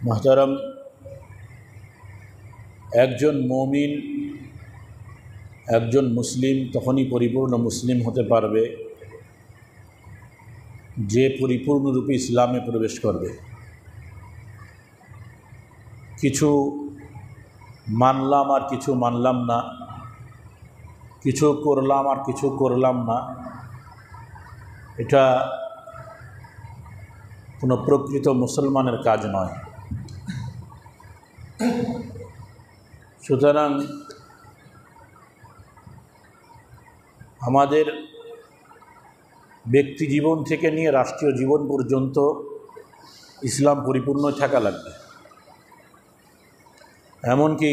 محترم একজন মুমিন একজন মুসলিম তখনই পরিপূর্ণ মুসলিম হতে পারবে যে পরিপূর্ণরূপে ইসলামে প্রবেশ করবে। কিছু মানলাম আর কিছু মানলাম না, কিছু করলাম আর কিছু করলাম না, এটা কোনো প্রকৃত মুসলমানের কাজ নয়। সুতরাং আমাদের ব্যক্তি জীবন থেকে নিয়ে রাষ্ট্রীয় জীবন পর্যন্ত ইসলাম পরিপূর্ণ থাকা লাগবে। এমনকি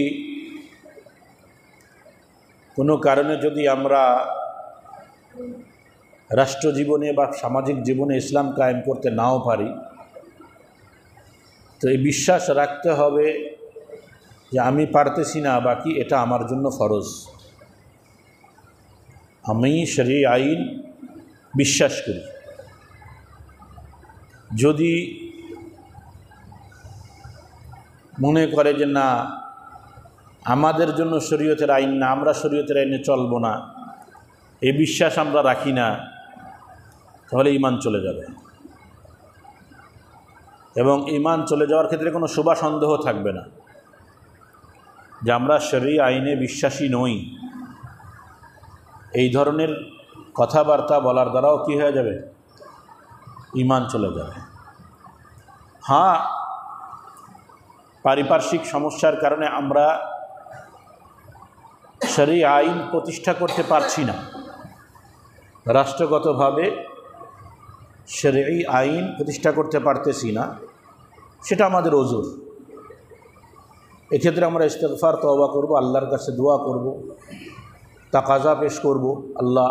কোনো কারণে যদি আমরা রাষ্ট্র জীবনে বা সামাজিক জীবনে ইসলাম কায়েম করতে নাও পারি, তো এই বিশ্বাস রাখতে হবে যে আমি পারতেছি না, বাকি এটা আমার জন্য ফরজ। আমি শরীয়ত আইন বিশ্বাস করি। যদি মনে করে যে না, আমাদের জন্য শরীয়তের আইন না, আমরা শরীয়তের আইনে চলব না, এই বিশ্বাস আমরা রাখি না, তাহলে ঈমান চলে যাবে। এবং ঈমান চলে যাওয়ার ক্ষেত্রে কোনো শুভা সন্দেহ থাকবে না যে আমরা শরীয়ত আইনে বিশ্বাসী নই। এই ধরনের কথাবার্তা বলার দ্বারাও কি হয়ে যাবে? ঈমান চলে যাবে। হ্যাঁ, পারিপার্শ্বিক সমস্যার কারণে আমরা শরীয়ত আইন প্রতিষ্ঠা করতে পারছি না, রাষ্ট্রগতভাবে শরীয়ত আইন প্রতিষ্ঠা করতে পারতেছি না, সেটা আমাদের ওজর। এক্ষেত্রে আমরা ইস্তিগফার তওবা করব, আল্লাহর কাছে দোয়া করব, তাকাজা পেশ করব। আল্লাহ,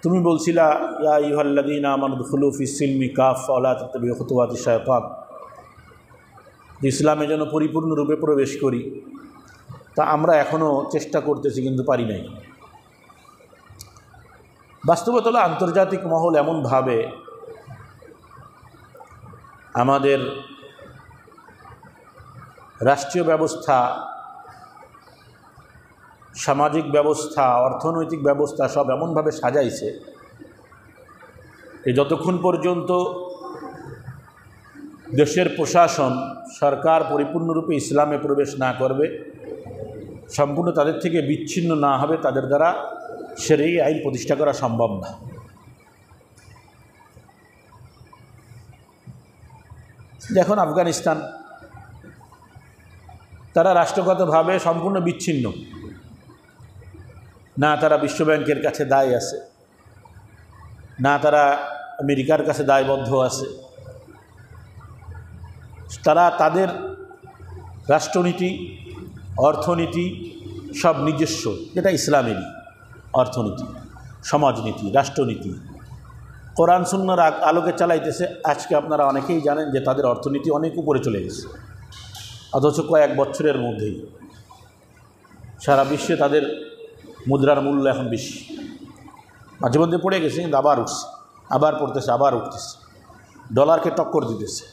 তুমি বলছিলা ইয়া আইয়ুহাল্লাযীনা আমানু দুখুলু ফিস-সিলমি কাফা ওয়া লা তাত্তাবিউ খুতুওয়াতিশ শায়তান, ইসলামে যেন পরিপূর্ণরূপে প্রবেশ করি। তা আমরা এখনও চেষ্টা করতেছি, কিন্তু পারি নাই। বাস্তবতা হলো আন্তর্জাতিক মহল এমনভাবে আমাদের রাষ্ট্রীয় ব্যবস্থা, সামাজিক ব্যবস্থা, অর্থনৈতিক ব্যবস্থা সব এমনভাবে সাজাইছে যে যতক্ষণ পর্যন্ত দেশের প্রশাসন, সরকার পরিপূর্ণরূপে ইসলামে প্রবেশ না করবে, সম্পূর্ণ তাদের থেকে বিচ্ছিন্ন না হবে, তাদের দ্বারা শরীয়ত আইন প্রতিষ্ঠা করা সম্ভব না। দেখুন আফগানিস্তান, তারা রাষ্ট্রগতভাবে সম্পূর্ণ বিচ্ছিন্ন না, তারা বিশ্বব্যাংকের কাছে দায় আছে, না তারা আমেরিকার কাছে দায়বদ্ধ আছে। তারা তাদের রাষ্ট্রনীতি, অর্থনীতি সব নিজস্ব, যেটা ইসলামেরই অর্থনীতি, সমাজনীতি, রাষ্ট্রনীতি কোরআন সুন্নাহর আলোকে চালাইতেছে। আজকে আপনারা অনেকেই জানেন যে তাদের অর্থনীতি অনেক উপরে চলে গেছে, অথচ কয়েক বছরের মধ্যেই সারা বিশ্বে তাদের মুদ্রার মূল্য এখন বেশি। মাঝে মধ্যে পড়ে গেছে, কিন্তু আবার উঠছে, আবার পড়তেছে, আবার উঠতেছে, ডলারকে টক্কর দিতেছে।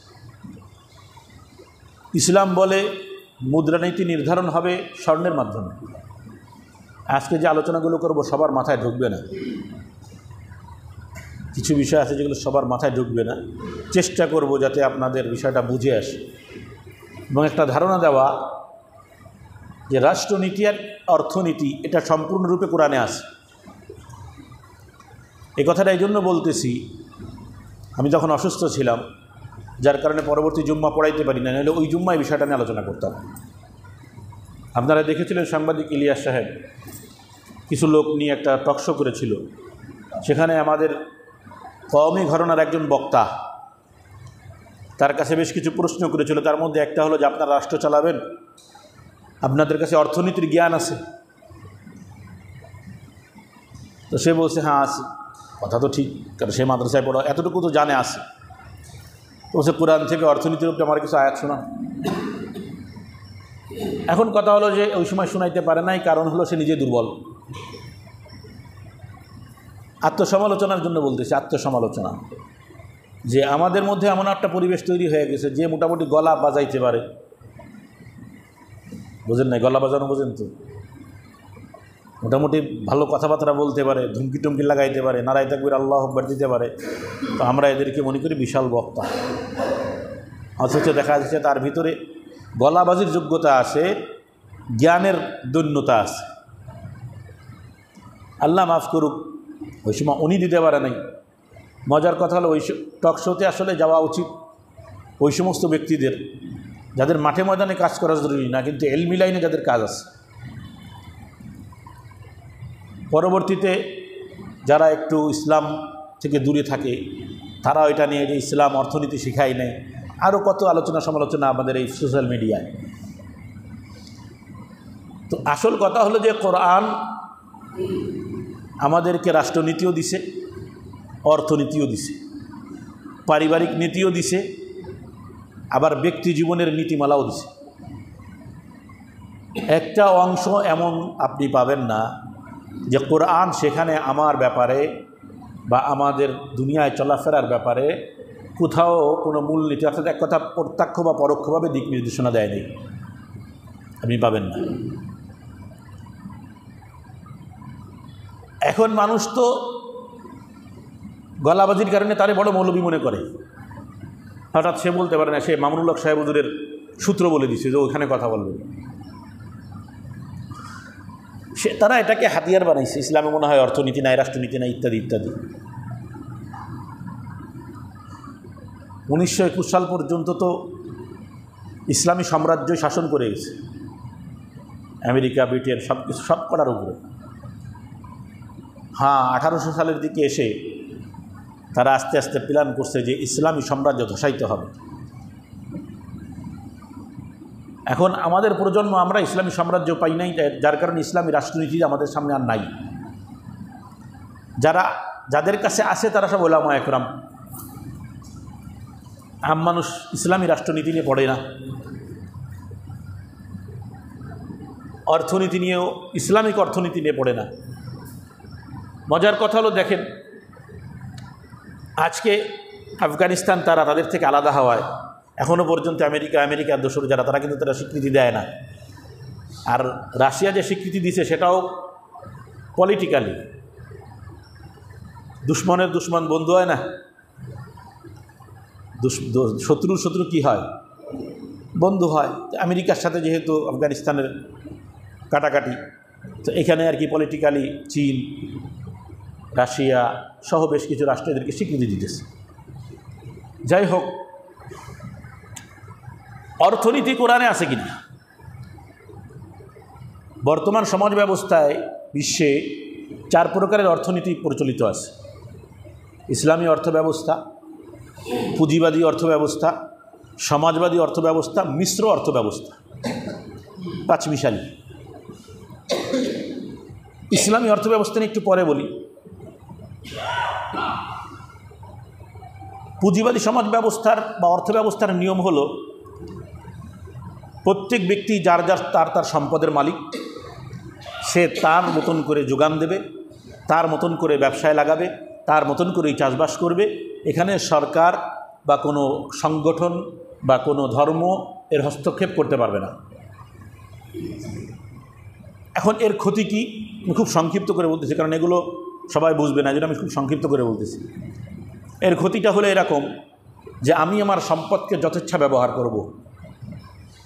ইসলাম বলে মুদ্রানীতি নির্ধারণ হবে স্বর্ণের মাধ্যমে। আজকে যে আলোচনাগুলো করব সবার মাথায় ঢুকবে না, কিছু বিষয় আছে যেগুলো সবার মাথায় ঢুকবে না। চেষ্টা করব যাতে আপনাদের বিষয়টা বুঝে আসে এবং একটা ধারণা দেওয়া যে রাষ্ট্রনীতি আর অর্থনীতি এটা সম্পূর্ণরূপে কোরআনে আছে। এই কথাটা এই জন্য বলতেছি, আমি যখন অসুস্থ ছিলাম, যার কারণে পরবর্তী জুম্মা পড়াইতে পারি না, নাহলে ওই জুম্মায় বিষয়টা নিয়ে আলোচনা করতাম। আপনারা দেখেছিলেন সাংবাদিক ইলিয়াস সাহেব কিছু লোক নিয়ে একটা টকশো করেছিল, সেখানে আমাদের কওমি ঘরানার একজন বক্তা তার কাছে বেশ কিছু প্রশ্ন করেছিল। তার মধ্যে একটা হলো যে আপনারা রাষ্ট্র চালাবেন, আপনাদের কাছে অর্থনীতির জ্ঞান আছে? তো সে বলছে হ্যাঁ আছে। কথা তো ঠিক, কারণ সে মাদ্রাসায় পড়া, এতটুকু তো জানে আছে। তো সে কোরআন থেকে অর্থনীতির উপরে আমার কিছু আয়াত শোনা। এখন কথা হলো যে ওই সময় শোনাইতে পারে নাই, কারণ হলো সে নিজে দুর্বল। আত্মসমালোচনার জন্য বলতেছি, আত্মসমালোচনা। যে আমাদের মধ্যে এমন একটা পরিবেশ তৈরি হয়ে গেছে যে মোটামুটি গলা বাজাইতে পারে, বোঝেন নাই? গলা বাজানো বোঝেন তো? মোটামুটি ভালো কথাবার্তা বলতে পারে, ধুমকি টুমকি লাগাইতে পারে, নারায় তাকবীর আল্লাহু আকবার দিতে পারে। তো আমরা এদেরকে মনে করি বিশাল বক্তা, অথচ দেখা যাচ্ছে তার ভিতরে গলাবাজির যোগ্যতা আছে, জ্ঞানের দৈন্যতা আছে। আল্লাহ মাফ করুক, ওই সময় উনি দিতে পারে নাই। মজার কথা হলো ওই টক শোতে আসলে যাওয়া উচিত ওই সমস্ত ব্যক্তিদের যাদের মাঠে ময়দানে কাজ করা জরুরি না, কিন্তু এলমি লাইনে যাদের কাজ আছে। পরবর্তীতে যারা একটু ইসলাম থেকে দূরে থাকে তারা ওইটা নিয়ে যে ইসলাম অর্থনীতি শেখায় নেয়, আরও কত আলোচনা সমালোচনা আমাদের এই সোশ্যাল মিডিয়ায়। তো আসল কথা হলো যে কোরআন আমাদেরকে রাষ্ট্রনীতিও দিছে, অর্থনীতিও দিছে, পারিবারিক নীতিও দিছে, আবার ব্যক্তি জীবনের নীতিমালাও দিছে। একটা অংশ এমন আপনি পাবেন না যে কোরআন সেখানে আমার ব্যাপারে বা আমাদের দুনিয়ায় চলাফেরার ব্যাপারে কোথাও কোনো মূলনীতি, অর্থাৎ এক কথা প্রত্যক্ষ বা পরোক্ষভাবে দিক নির্দেশনা দেয়নি, আপনি পাবেন না। এখন মানুষ তো গলাবাজির কারণে তারে বড় মৌলবী মনে করে। হঠাৎ সে বলতে পারে না, সে মামুনুল হক সাহেব হুজুরের সূত্র বলে দিছে যে ওইখানে কথা বলবে। তারা এটাকে হাতিয়ার বানাইছে। ইসলামে মনে হয় অর্থনীতি নাই, রাষ্ট্রনীতি নাই, ইত্যাদি ইত্যাদি। 1921 সাল পর্যন্ত তো ইসলামী সাম্রাজ্যই শাসন করে গেছে, আমেরিকা, ব্রিটেন, সব কিছু সব করার উপরে। হ্যাঁ, 1800 সালের দিকে এসে তারা আস্তে আস্তে প্ল্যান করছে যে ইসলামী সাম্রাজ্য ধসাইতে হবে। এখন আমাদের প্রজন্ম আমরা ইসলামী সাম্রাজ্য পাই নাই, যার কারণে ইসলামী রাষ্ট্রনীতি আমাদের সামনে আর নাই। যাদের কাছে আছে তারা সব ওলামা একরাম, আম মানুষ ইসলামী রাষ্ট্রনীতি নিয়ে পড়ে না। অর্থনীতি নিয়েও, ইসলামিক অর্থনীতি নিয়ে পড়ে না। মজার কথা হলো দেখেন, আজকে আফগানিস্তান তারা তাদের থেকে আলাদা হওয়ায় এখনও পর্যন্ত আমেরিকার দোসর যারা, তারা কিন্তু তারা স্বীকৃতি দেয় না। আর রাশিয়া যে স্বীকৃতি দিছে সেটাও পলিটিক্যালি। দুশ্মনের দুশ্মন বন্ধু হয় না, শত্রু কি হয়? বন্ধু হয়। আমেরিকার সাথে যেহেতু আফগানিস্তানের কাটাকাটি, তো এখানে আর কি পলিটিক্যালি চীন, রাশিয়া সহ বেশ কিছু রাষ্ট্র এদেরকে স্বীকৃতি দিতেছে। যাই হোক, অর্থনীতি কোরআনে আছে কিনা? বর্তমান সমাজ ব্যবস্থায় বিশ্বে 4 প্রকারের অর্থনীতি প্রচলিত আছে: ইসলামী অর্থব্যবস্থা, পুঁজিবাদী অর্থব্যবস্থা, সমাজবাদী অর্থব্যবস্থা, মিশ্র অর্থব্যবস্থা, 5 মিশালি। ইসলামী অর্থব্যবস্থা নিয়ে একটু পরে বলি। পুঁজিবাদী সমাজ ব্যবস্থার বা অর্থব্যবস্থার নিয়ম হলো প্রত্যেক ব্যক্তি যার তার সম্পদের মালিক, সে তার মতন করে যোগান দেবে, তার মতন করে ব্যবসায় লাগাবে, তার মতন করেই চাষবাস করবে। এখানে সরকার বা কোনো সংগঠন বা কোনো ধর্ম এর হস্তক্ষেপ করতে পারবে না। এখন এর ক্ষতি কি? আমি খুব সংক্ষিপ্ত করে বলতেছি, কারণ এগুলো সবাই বুঝবে না, যেটা আমি খুব সংক্ষিপ্ত করে বলতেছি। এর ক্ষতিটা হলো এরকম যে আমি আমার সম্পদকে যথেচ্ছা ব্যবহার করব।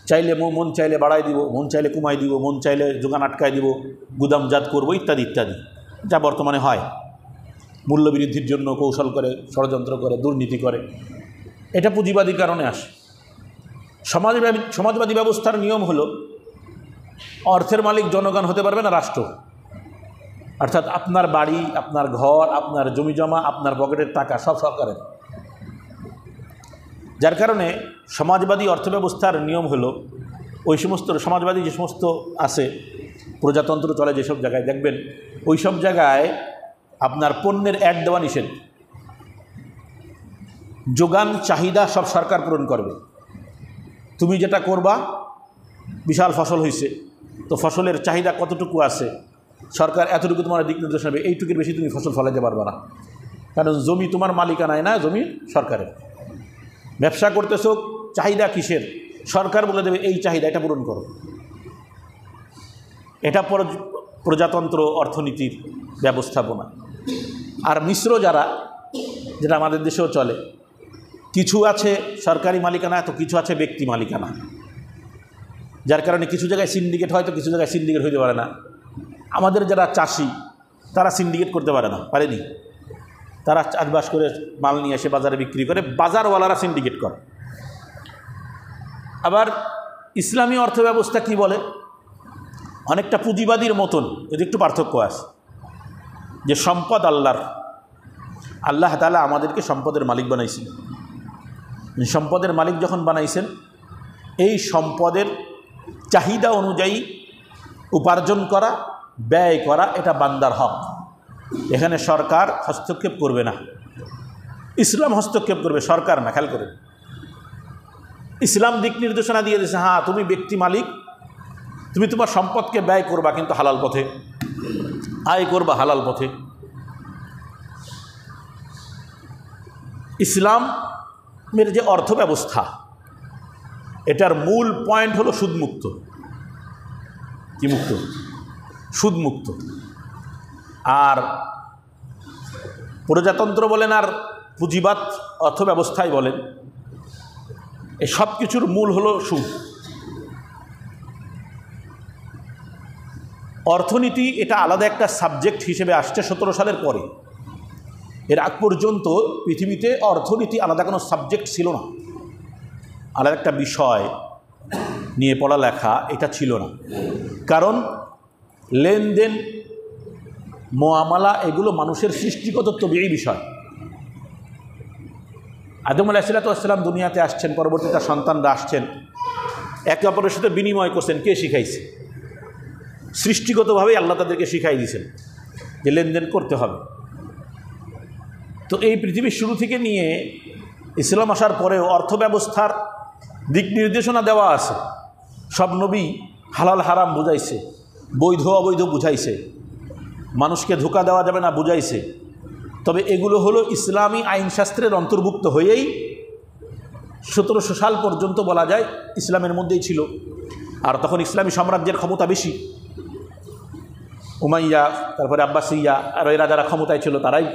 চাইলে মন চাইলে বাড়াই দিব, মন চাইলে কমাই দিব, মন চাইলে যোগান আটকায় দিব, গুদামজাত করব, ইত্যাদি ইত্যাদি, যা বর্তমানে হয়। মূল্যবৃদ্ধির জন্য কৌশল করে, ষড়যন্ত্র করে, দুর্নীতি করে। এটা পুঁজিবাদীর কারণে আসে। সমাজবাদী ব্যবস্থার নিয়ম হলো অর্থের মালিক জনগণ হতে পারবে না, রাষ্ট্র। অর্থাৎ আপনার বাড়ি, আপনার ঘর, আপনার জমি জমা, আপনার পকেটের টাকা সব সরকারের। যার কারণে সমাজবাদী অর্থব্যবস্থার নিয়ম হলো ওই সমস্ত সমাজবাদী যে সমস্ত আছে, প্রজাতন্ত্র চলে যেসব জায়গায়, দেখবেন ওই সব জায়গায় আপনার পণ্যের অ্যাড দেওয়া নিষেধ। যোগান চাহিদা সব সরকার পূরণ করবে। তুমি যেটা করবা, বিশাল ফসল হয়েছে, তো ফসলের চাহিদা কতটুকু আছে, সরকার এতটুকু তোমার দিক নির্দেশ নেবে, এইটুকুর বেশি তুমি ফসল ফলাইতে পারবে না। কারণ জমি তোমার মালিকানায় না, জমি সরকারের। ব্যবসা করতেছো, চাহিদা কিসের? সরকার বলে দেবে এই চাহিদা, এটা পূরণ করো। এটা প্রজাতন্ত্র অর্থনীতির ব্যবস্থাপনা। আর মিশ্র যারা, যেটা আমাদের দেশেও চলে, কিছু আছে সরকারি মালিকানা, তো কিছু আছে ব্যক্তি মালিকানা, যার কারণে কিছু জায়গায় সিন্ডিকেট হয়, তো কিছু জায়গায় সিন্ডিকেট হইতে পারে না। আমাদের যারা চাষি, তারা সিন্ডিকেট করতে পারে না, পারেনি। তারা চাষবাস করে মাল নিয়ে এসে বাজারে বিক্রি করে, বাজারওয়ালারা সিন্ডিকেট করে। আবার ইসলামী অর্থব্যবস্থা কি বলে? অনেকটা পুঁজিবাদীর মতন, যদি একটু পার্থক্য আসে, যে সম্পদ আল্লাহর, আল্লাহ তাআলা আমাদেরকে সম্পদের মালিক বানাইছেন। সম্পদের মালিক যখন বানাইছেন, এই সম্পদের চাহিদা অনুযায়ী উপার্জন করা, ব্যয় করা, এটা বান্দার হক। এখানে সরকার হস্তক্ষেপ করবে না, ইসলাম হস্তক্ষেপ করবে, সরকার না। খেয়াল করে, ইসলাম দিক নির্দেশনা দিয়ে দিয়েছে, হ্যাঁ তুমি ব্যক্তি মালিক, তুমি তোমার সম্পদকে ব্যয় করবা, কিন্তু হালাল পথে, আয় করবা হালাল পথে। ইসলামের যে অর্থ ব্যবস্থা, এটার মূল পয়েন্ট হলো সুদমুক্ত। কি মুক্ত? সুদমুক্ত। আর প্রজাতন্ত্র বলেন আর পুঁজিবাদ অর্থব্যবস্থায় বলেন, এই সব কিছুর মূল হলো সুদ। অর্থনীতি এটা আলাদা একটা সাবজেক্ট হিসেবে আসছে 17 সালের পরে। এর আগ পর্যন্ত পৃথিবীতে অর্থনীতি আলাদা কোনো সাবজেক্ট ছিল না, আলাদা একটা বিষয় নিয়ে পড়ালেখা এটা ছিল না। কারণ লেনদেন, মুআমালা, এগুলো মানুষের সৃষ্টিগত তবিঈ বিষয়। আদম আলাইহিসসালাম দুনিয়াতে আসছেন, পরবর্তী তার সন্তানরা আসছেন, একে অপরের সাথে বিনিময় করছেন। কে শিখাইছে? সৃষ্টিগতভাবেই আল্লাহ তাদেরকে শিখাই দিয়েছেন যে লেনদেন করতে হবে। তো এই পৃথিবীর শুরু থেকে নিয়ে ইসলাম আসার পরেও অর্থব্যবস্থার দিক নির্দেশনা দেওয়া আছে। সব নবী হালাল হারাম বুঝাইছে, বৈধ অবৈধ বুঝাইছে, মানুষকে ধোঁকা দেওয়া যাবে না বুঝাইছে। তবে এগুলো হলো ইসলামী আইনশাস্ত্রের অন্তর্ভুক্ত হয়েই 1700 সাল পর্যন্ত বলা যায় ইসলামের মধ্যেই ছিল। আর তখন ইসলামী সাম্রাজ্যের ক্ষমতা বেশি। উমাইয়া, তারপরে আব্বাসিয়া, আর এরা যারা ক্ষমতায় ছিল তারাই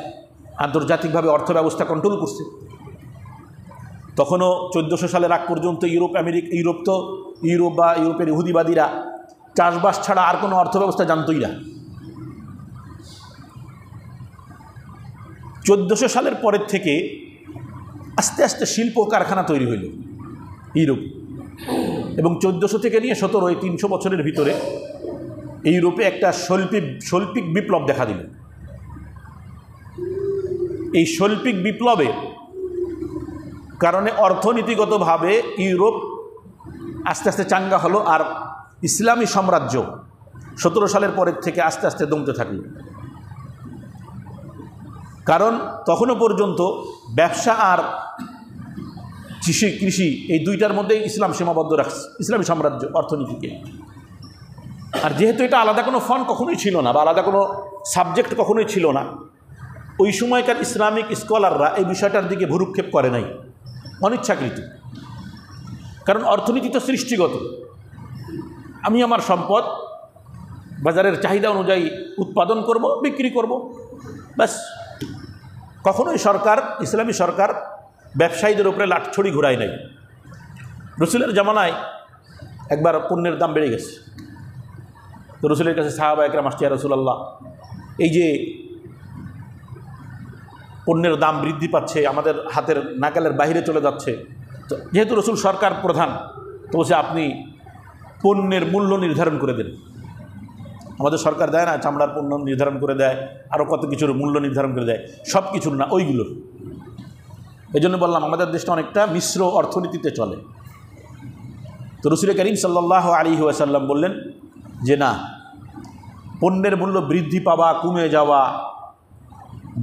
আন্তর্জাতিকভাবে অর্থব্যবস্থা কন্ট্রোল করছে। তখনও 1400 সালের আগ পর্যন্ত ইউরোপ বা ইউরোপের ইহুদিবাদীরা চাষবাস ছাড়া আর কোনো অর্থব্যবস্থা জানতই না। 1400 সালের পরের থেকে আস্তে আস্তে শিল্প কারখানা তৈরি হইল ইউরোপ, এবং 1400 থেকে নিয়ে 17 এই 300 বছরের ভিতরে ইউরোপে একটা শৈল্পিক বিপ্লব দেখা দিল। এই শৈল্পিক বিপ্লবের কারণে অর্থনীতিগতভাবে ইউরোপ আস্তে আস্তে চাঙ্গা হলো, আর ইসলামী সাম্রাজ্য 17 সালের পরের থেকে আস্তে আস্তে দমতে থাকল। কারণ তখনও পর্যন্ত ব্যবসা আর কৃষি এই দুইটার মধ্যেই ইসলাম সীমাবদ্ধ রাখছে ইসলামী সাম্রাজ্য অর্থনীতিকে। আর যেহেতু এটা আলাদা কোনো ফন্ড কখনোই ছিল না, বা আলাদা কোনো সাবজেক্ট কখনোই ছিল না, ওই সময়কার ইসলামিক স্কলাররা এই বিষয়টার দিকে ভ্রুক্ষেপ করে নাই, অনিচ্ছাকৃত। কারণ অর্থনীতি তো সৃষ্টিগত। আমি আমার সম্পদ বাজারের চাহিদা অনুযায়ী উৎপাদন করব, বিক্রি করব, ব্যাস। কখনোই সরকার, ইসলামী সরকার ব্যবসায়ীদের উপরে লাঠছড়ি ঘুরায় নাই। রসুলের জামানায় একবার পণ্যের দাম বেড়ে গেছে, তো রসুলের কাছে সাহাবা একরাম আসছে, ইয়া রাসূলুল্লাহ, এই যে পণ্যের দাম বৃদ্ধি পাচ্ছে, আমাদের হাতের নাগালের বাইরে চলে যাচ্ছে। তো যেহেতু রসুল সরকার প্রধান, তো বলছে আপনি পণ্যের মূল্য নির্ধারণ করে দেন। আমাদের সরকার দেয় না, চামড়ার পণ্য নির্ধারণ করে দেয়, আরও কত কিছুর মূল্য নির্ধারণ করে দেয়, সব কিছুর না, ওইগুলোর। এই জন্য বললাম আমাদের দেশটা অনেকটা মিশ্র অর্থনীতিতে চলে। তো রসুল করিম সাল্লাল্লাহু আলাইহি ওয়াসাল্লাম বললেন যে না, পণ্যের মূল্য বৃদ্ধি পাওয়া, কমে যাওয়া,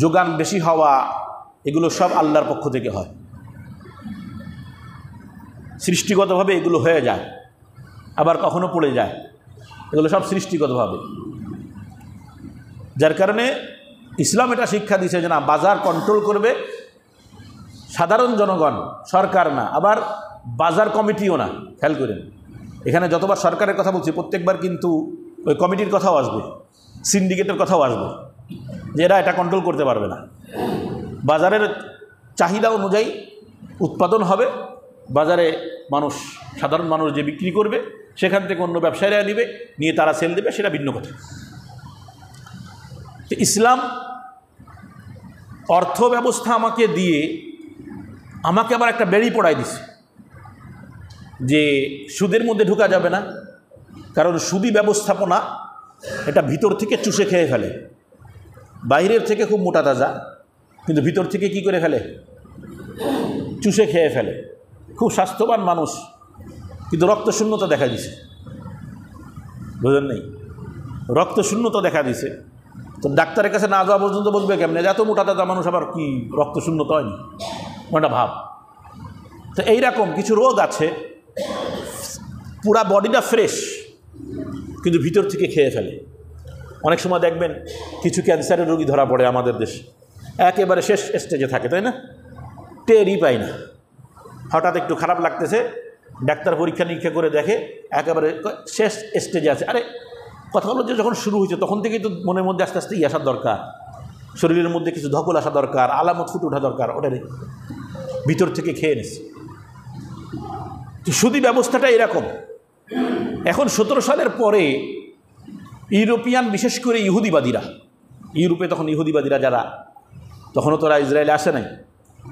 যোগান বেশি হওয়া, এগুলো সব আল্লাহর পক্ষ থেকে হয়। সৃষ্টিগতভাবে এগুলো হয়ে যায়, আবার কখনো পড়ে যায়, এগুলো সব সৃষ্টিগতভাবে। যার কারণে ইসলাম এটা শিক্ষা দিয়েছে যে না, বাজার কন্ট্রোল করবে সাধারণ জনগণ, সরকার না, আবার বাজার কমিটিও না। খেয়াল করেন, এখানে যতবার সরকারের কথা বলছি প্রত্যেকবার কিন্তু ওই কমিটির কথাও আসবে, সিন্ডিকেটের কথাও আসবে, যে এরা এটা কন্ট্রোল করতে পারবে না। বাজারের চাহিদা অনুযায়ী উৎপাদন হবে, বাজারে মানুষ, সাধারণ মানুষ যে বিক্রি করবে সেখান থেকে অন্য ব্যবসায়ীরা নেবে, নিয়ে তারা সেল দেবে, সেটা ভিন্ন কথা। তো ইসলাম অর্থ ব্যবস্থা আমাকে দিয়ে আমাকে আবার একটা বেড়ি পড়াই দিছে যে সুদের মধ্যে ঢোকা যাবে না, কারণ সুদি ব্যবস্থাপনা এটা ভিতর থেকে চুষে খেয়ে ফেলে। বাইরের থেকে খুব মোটা তাজা, কিন্তু ভিতর থেকে কি করে ফেলে? চুষে খেয়ে ফেলে। খুব স্বাস্থ্যবান মানুষ, কিন্তু রক্তশূন্যতা দেখা দিছে, বুঝলেন নেই? রক্তশূন্যতা দেখা দিছে। তো ডাক্তারের কাছে না যাওয়া পর্যন্ত বলবে কেমনে যে এত মোটা তাজা মানুষ আবার কি রক্তশূন্যতা হয়নি, একটা ভাব। তো এইরকম কিছু রোগ আছে, পুরা বডিটা ফ্রেশ কিন্তু ভিতর থেকে খেয়ে ফেলে। অনেক সময় দেখবেন কিছু ক্যান্সারের রোগী ধরা পড়ে আমাদের দেশে, একেবারে শেষ স্টেজে থাকে, তাই না? টেরই পাই না, হঠাৎ একটু খারাপ লাগতেছে, ডাক্তার পরীক্ষা নিরীক্ষা করে দেখে একেবারে শেষ স্টেজে আছে। আরে কথা হলো যে যখন শুরু হয়েছে তখন থেকেই তো মনের মধ্যে আস্তে আস্তে আসার দরকার, শরীরের মধ্যে কিছু ধকল আসা দরকার, আলামত ফুটে ওঠা দরকার, ওটা ভিতর থেকে খেয়ে নিচ্ছে। তো সুদি ব্যবস্থাটা এরকম। এখন 17 সালের পরে ইউরোপিয়ান, বিশেষ করে ইহুদিবাদীরা, ইউরোপে তখন ইহুদিবাদীরা যারা, তখনও তারা ইসরায়েলে আসে নাই,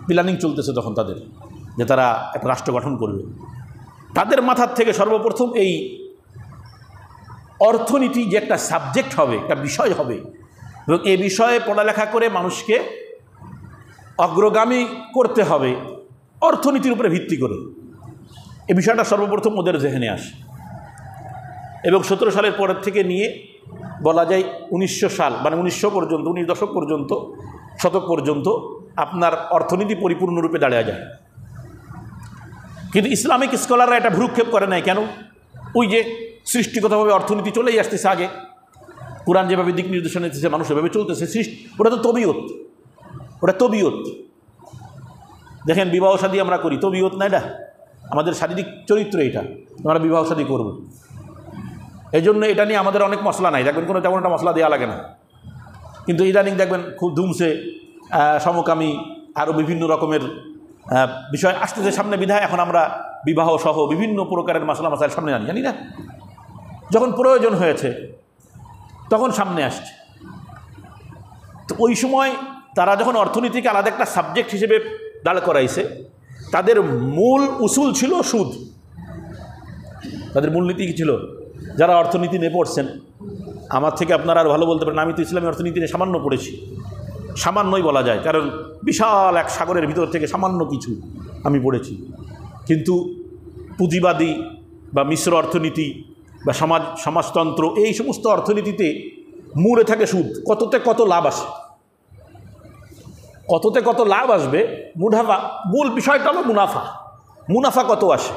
প্ল্যানিং চলতেছে তখন তাদের যে তারা একটা রাষ্ট্র গঠন করবে, তাদের মাথার থেকে সর্বপ্রথম এই অর্থনীতি যে একটা সাবজেক্ট হবে, একটা বিষয় হবে, এবং এই বিষয়ে পড়ালেখা করে মানুষকে অগ্রগামী করতে হবে অর্থনীতির উপরে ভিত্তি করে, এই বিষয়টা সর্বপ্রথম ওদের জেহেনে আসে। এবং 17 সালের পরের থেকে নিয়ে বলা যায় 1900 সাল, মানে 1900 পর্যন্ত, 19 দশক পর্যন্ত, শতক পর্যন্ত আপনার অর্থনীতি পরিপূর্ণরূপে দাঁড়িয়ে যায়। কিন্তু ইসলামিক স্কলাররা এটা ভ্রুক্ষেপ করে নাই। কেন? ওই যে সৃষ্টিগতভাবে অর্থনীতি চলেই আসতেছে, আগে কোরআন যেভাবে দিক নির্দেশনা দিতেছে মানুষ এভাবে চলতেছে, ওটা তো তবিয়ত, ওটা তবিয়ত। দেখেন বিবাহ শাদী আমরা করি, তবিয়ত না, এটা আমাদের শারীরিক চরিত্র, এটা আমরা বিবাহ শাদী করব। এই জন্য এটা নিয়ে আমাদের অনেক মশলা নাই, দেখবেন কোনো তেমন একটা মশলা দেওয়া লাগে না। কিন্তু ইদানিং দেখবেন খুব ধুমসে সমকামী আরও বিভিন্ন রকমের বিষয় আসতেছে সামনে, বিধায় এখন আমরা বিবাহ সহ বিভিন্ন প্রকারের মশলা মশাইল সামনে আনি, জানি না, যখন প্রয়োজন হয়েছে তখন সামনে আসছে। তো ওই সময় তারা যখন অর্থনীতিকে আলাদা একটা সাবজেক্ট হিসেবে দাঁড় করাইছে, তাদের মূল উসুল ছিল সুদ। তাদের মূলনীতি কী ছিল? যারা অর্থনীতি নিয়ে পড়ছেন, আমার থেকে আপনারা আর ভালো বলতে পারেন, আমি তো ইসলামী অর্থনীতি নিয়ে সামান্য পড়েছি, সামান্যই বলা যায়, কারণ বিশাল এক সাগরের ভিতর থেকে সামান্য কিছু আমি পড়েছি। কিন্তু পুঁজিবাদী বা মিশ্র অর্থনীতি বা সমাজতন্ত্র, এই সমস্ত অর্থনীতিতে মূলে থাকে সুদ। কততে কত লাভ আসে, কততে কত লাভ আসবে, মুনাফা, মূল বিষয়টা হলো মুনাফা। মুনাফা কত আসে?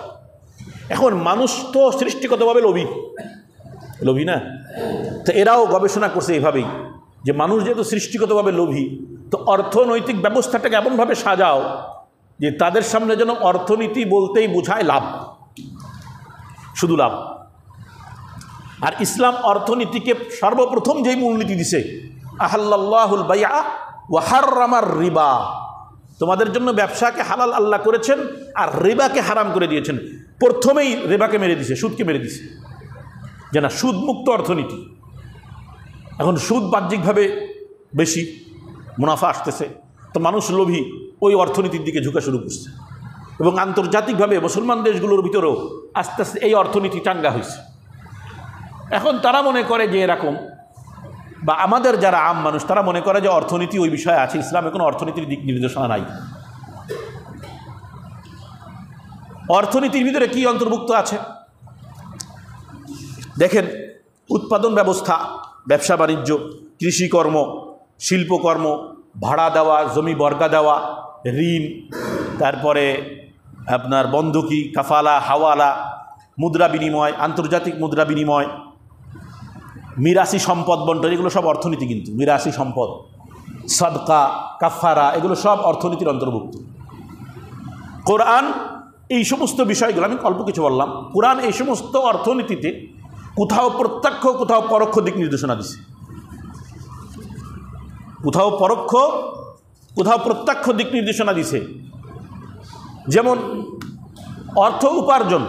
এখন মানুষ তো সৃষ্টিগতভাবে লোভী না? তো এরাও গবেষণা করছে এভাবেই, যে মানুষ যেহেতু সৃষ্টিগতভাবে লোভী, তো অর্থনৈতিক ব্যবস্থাটাকে এমনভাবে সাজাও যে তাদের সামনে যেন অর্থনীতি বলতেই বোঝায় লাভ, শুধু লাভ। আর ইসলাম অর্থনীতিকে সর্বপ্রথম যেই মূলনীতি দিছে, আহাল্লাল্লাহুল বাইআ ওয়া হাররামার রিবা, তোমাদের জন্য ব্যবসাকে হালাল আল্লাহ করেছেন আর রিবাকে হারাম করে দিয়েছেন। প্রথমেই রিবাকে মেরে দিছে, সুদকে মেরে দিছে, যে না, সুদমুক্ত অর্থনীতি। এখন সুদ বাহ্যিকভাবে বেশি, মুনাফা আসতেছে, তো মানুষ লোভী, ওই অর্থনীতির দিকে ঝুঁকা শুরু করছে। এবং আন্তর্জাতিকভাবে মুসলমান দেশগুলোর ভিতরেও আস্তে আস্তে এই অর্থনীতি চাঙ্গা হয়েছে। এখন তারা মনে করে যে এরকম, বা আমাদের যারা আম মানুষ তারা মনে করে যে অর্থনীতি ওই বিষয়ে আছে, ইসলামে কোনো অর্থনীতির দিক নির্দেশনা নাই। অর্থনীতির ভিতরে কি অন্তর্ভুক্ত আছে দেখেন, উৎপাদন ব্যবস্থা, ব্যবসা বাণিজ্য, কৃষিকর্ম, শিল্পকর্ম, ভাড়া দেওয়া, জমি বর্গা দেওয়া, ঋণ, তারপরে আপনার বন্ধকি, কাফালা, হাওয়ালা, মুদ্রা বিনিময়, আন্তর্জাতিক মুদ্রা বিনিময়, মিরাসি সম্পদ বন্টন, এগুলো সব অর্থনীতি। কিন্তু মিরাসি সম্পদ, সাদকা, কাফারা, এগুলো সব অর্থনীতির অন্তর্ভুক্ত। কোরআন এই সমস্ত বিষয়গুলো, আমি অল্প কিছু বললাম, কোরআন এই সমস্ত অর্থনীতিতে কোথাও প্রত্যক্ষ কোথাও পরোক্ষ দিক নির্দেশনা দিছে, কোথাও পরোক্ষ কোথাও প্রত্যক্ষ দিক নির্দেশনা দিছে। যেমন অর্থ উপার্জন,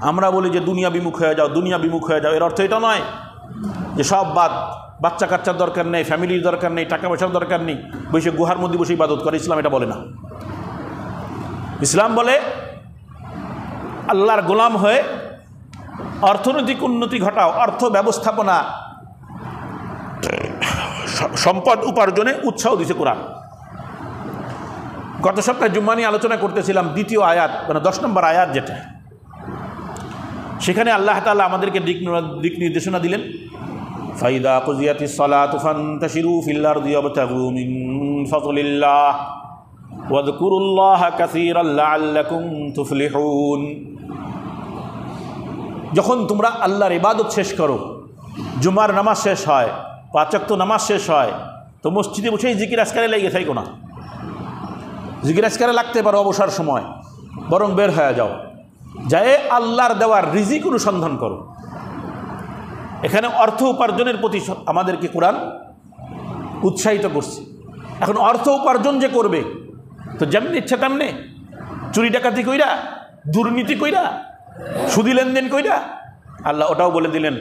আমরা বলি যে দুনিয়া বিমুখ হয়ে যাও, দুনিয়া বিমুখ হয়ে যাও, এর অর্থ এটা নয় যে সব বাদ, বাচ্চা কাচ্চার দরকার নেই, ফ্যামিলির দরকার নেই, টাকা পয়সার দরকার নেই, বসে গুহার মধ্যে বসে ইবাদত করে। ইসলাম এটা বলে না। ইসলাম বলে আল্লাহর গোলাম হয়ে অর্থনৈতিক উন্নতি ঘটাও, অর্থ ব্যবস্থাপনা, সম্পদ উপার্জনে উৎসাহ দিছে কোরআন। গত সপ্তাহে জুম্মা নিয়ে আলোচনা করতেছিলাম, দ্বিতীয় আয়াত মানে 10 নম্বর আয়াত যেটা, সেখানে আল্লাহ তাআলা আমাদেরকে দিক নির্দেশনা দিলেন, ফাইদা কুজিয়াতিস সালাতু ফান্তাশিরু ফিল আরদি ওয়াবতাগু মিন ফাদলিল্লাহ ওয়াযকুরুল্লাহা কাসীরান লাআল্লাকুম তুফলিহুন। যখন তোমরা আল্লাহর ইবাদত শেষ করো, জুমার নামাজ শেষ হয়, 5 ওয়াক্ত নামাজ শেষ হয়, তো মসজিদে বসেই জিকির আজকারে লেগে থাকো না। জিকির আজকারে লাগতে পারো অবসর সময়, বরং বের হয়ে যাও, যায় আল্লাহর দেওয়ার রিজিক অনুসন্ধান করো। এখানে অর্থ উপার্জনের প্রতি আমাদেরকে কোরআন উৎসাহিত করছে। এখন অর্থ উপার্জন যে করবে, তো যেমনি ইচ্ছা তেমনি চুরি ডাকাতি কইরা, দুর্নীতি কইরা, সুদি লেনদেন কইরা, আল্লাহ ওটাও বলে দিলেন,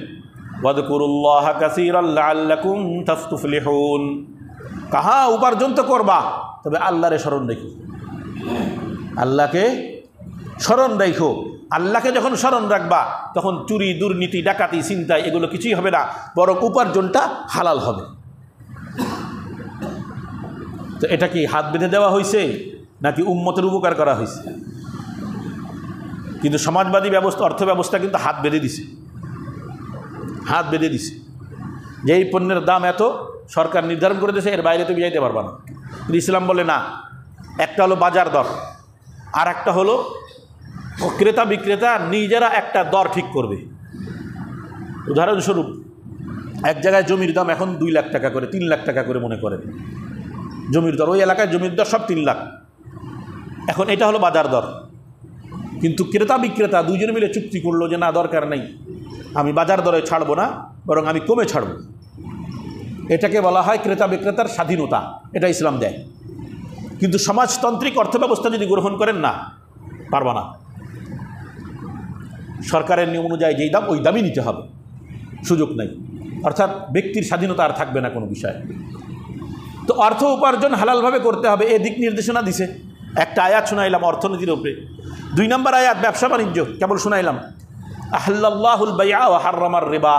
ওয়াযকুরুল্লাহা কাসীরান লাআল্লাকুম তুফলিহুন। কাহা উপার্জন তো করবা, তবে আল্লাহরে স্মরণ রেখো, আল্লাহকে স্মরণ রেখো। আল্লাহকে যখন স্মরণ রাখবা, তখন চুরি, দুর্নীতি, ডাকাতি, চিন্তা এগুলো কিছুই হবে না, বরং উপার্জনটা হালাল হবে। তো এটা কি হাত বেঁধে দেওয়া হয়েছে নাকি উম্মতের উপকার করা হয়েছে? কিন্তু সমাজবাদী ব্যবস্থা, অর্থ ব্যবস্থা কিন্তু হাত বেঁধে দিছে, হাত বেঁধে দিছে যে এই পণ্যের দাম এত, সরকার নির্ধারণ করে দিয়েছে, এর বাইরে তুমি যাইতে পারবা না। কিন্তু ইসলাম বলে না, একটা হলো বাজার দর, আর একটা হলো ক্রেতা বিক্রেতা নিজেরা একটা দর ঠিক করবে। উদাহরণস্বরূপ, এক জায়গায় জমির দাম এখন 2 লাখ টাকা করে, 3 লাখ টাকা করে মনে করেন জমির দর, ওই এলাকায় জমির দর সব 3 লাখ। এখন এটা হলো বাজার দর, কিন্তু ক্রেতা বিক্রেতা দুইজনে মিলে চুক্তি করলো যে না, দরকার নেই, আমি বাজার দরে ছাড়বো না, বরং আমি কমে ছাড়ব। এটাকে বলা হয় ক্রেতা বিক্রেতার স্বাধীনতা, এটা ইসলাম দেয়। কিন্তু সমাজতান্ত্রিক অর্থব্যবস্থা যদি গ্রহণ করেন না, পারবা না। সরকারের নিয়ম অনুযায়ী যেই দাম, ওই দামই নিতে হবে, সুযোগ নেই। অর্থাৎ ব্যক্তির স্বাধীনতা আর থাকবে না কোনো বিষয়। তো অর্থ উপার্জন হালালভাবে করতে হবে, এ দিক নির্দেশনা দিছে। একটা আয়াত শোনাইলাম অর্থনীতির উপরে। 2 নম্বর আয়াত ব্যবসা বাণিজ্য, কেবল শোনাইলাম, আহাল্লাল্লাহুল বাইআ ওয়া হাররামার রিবা।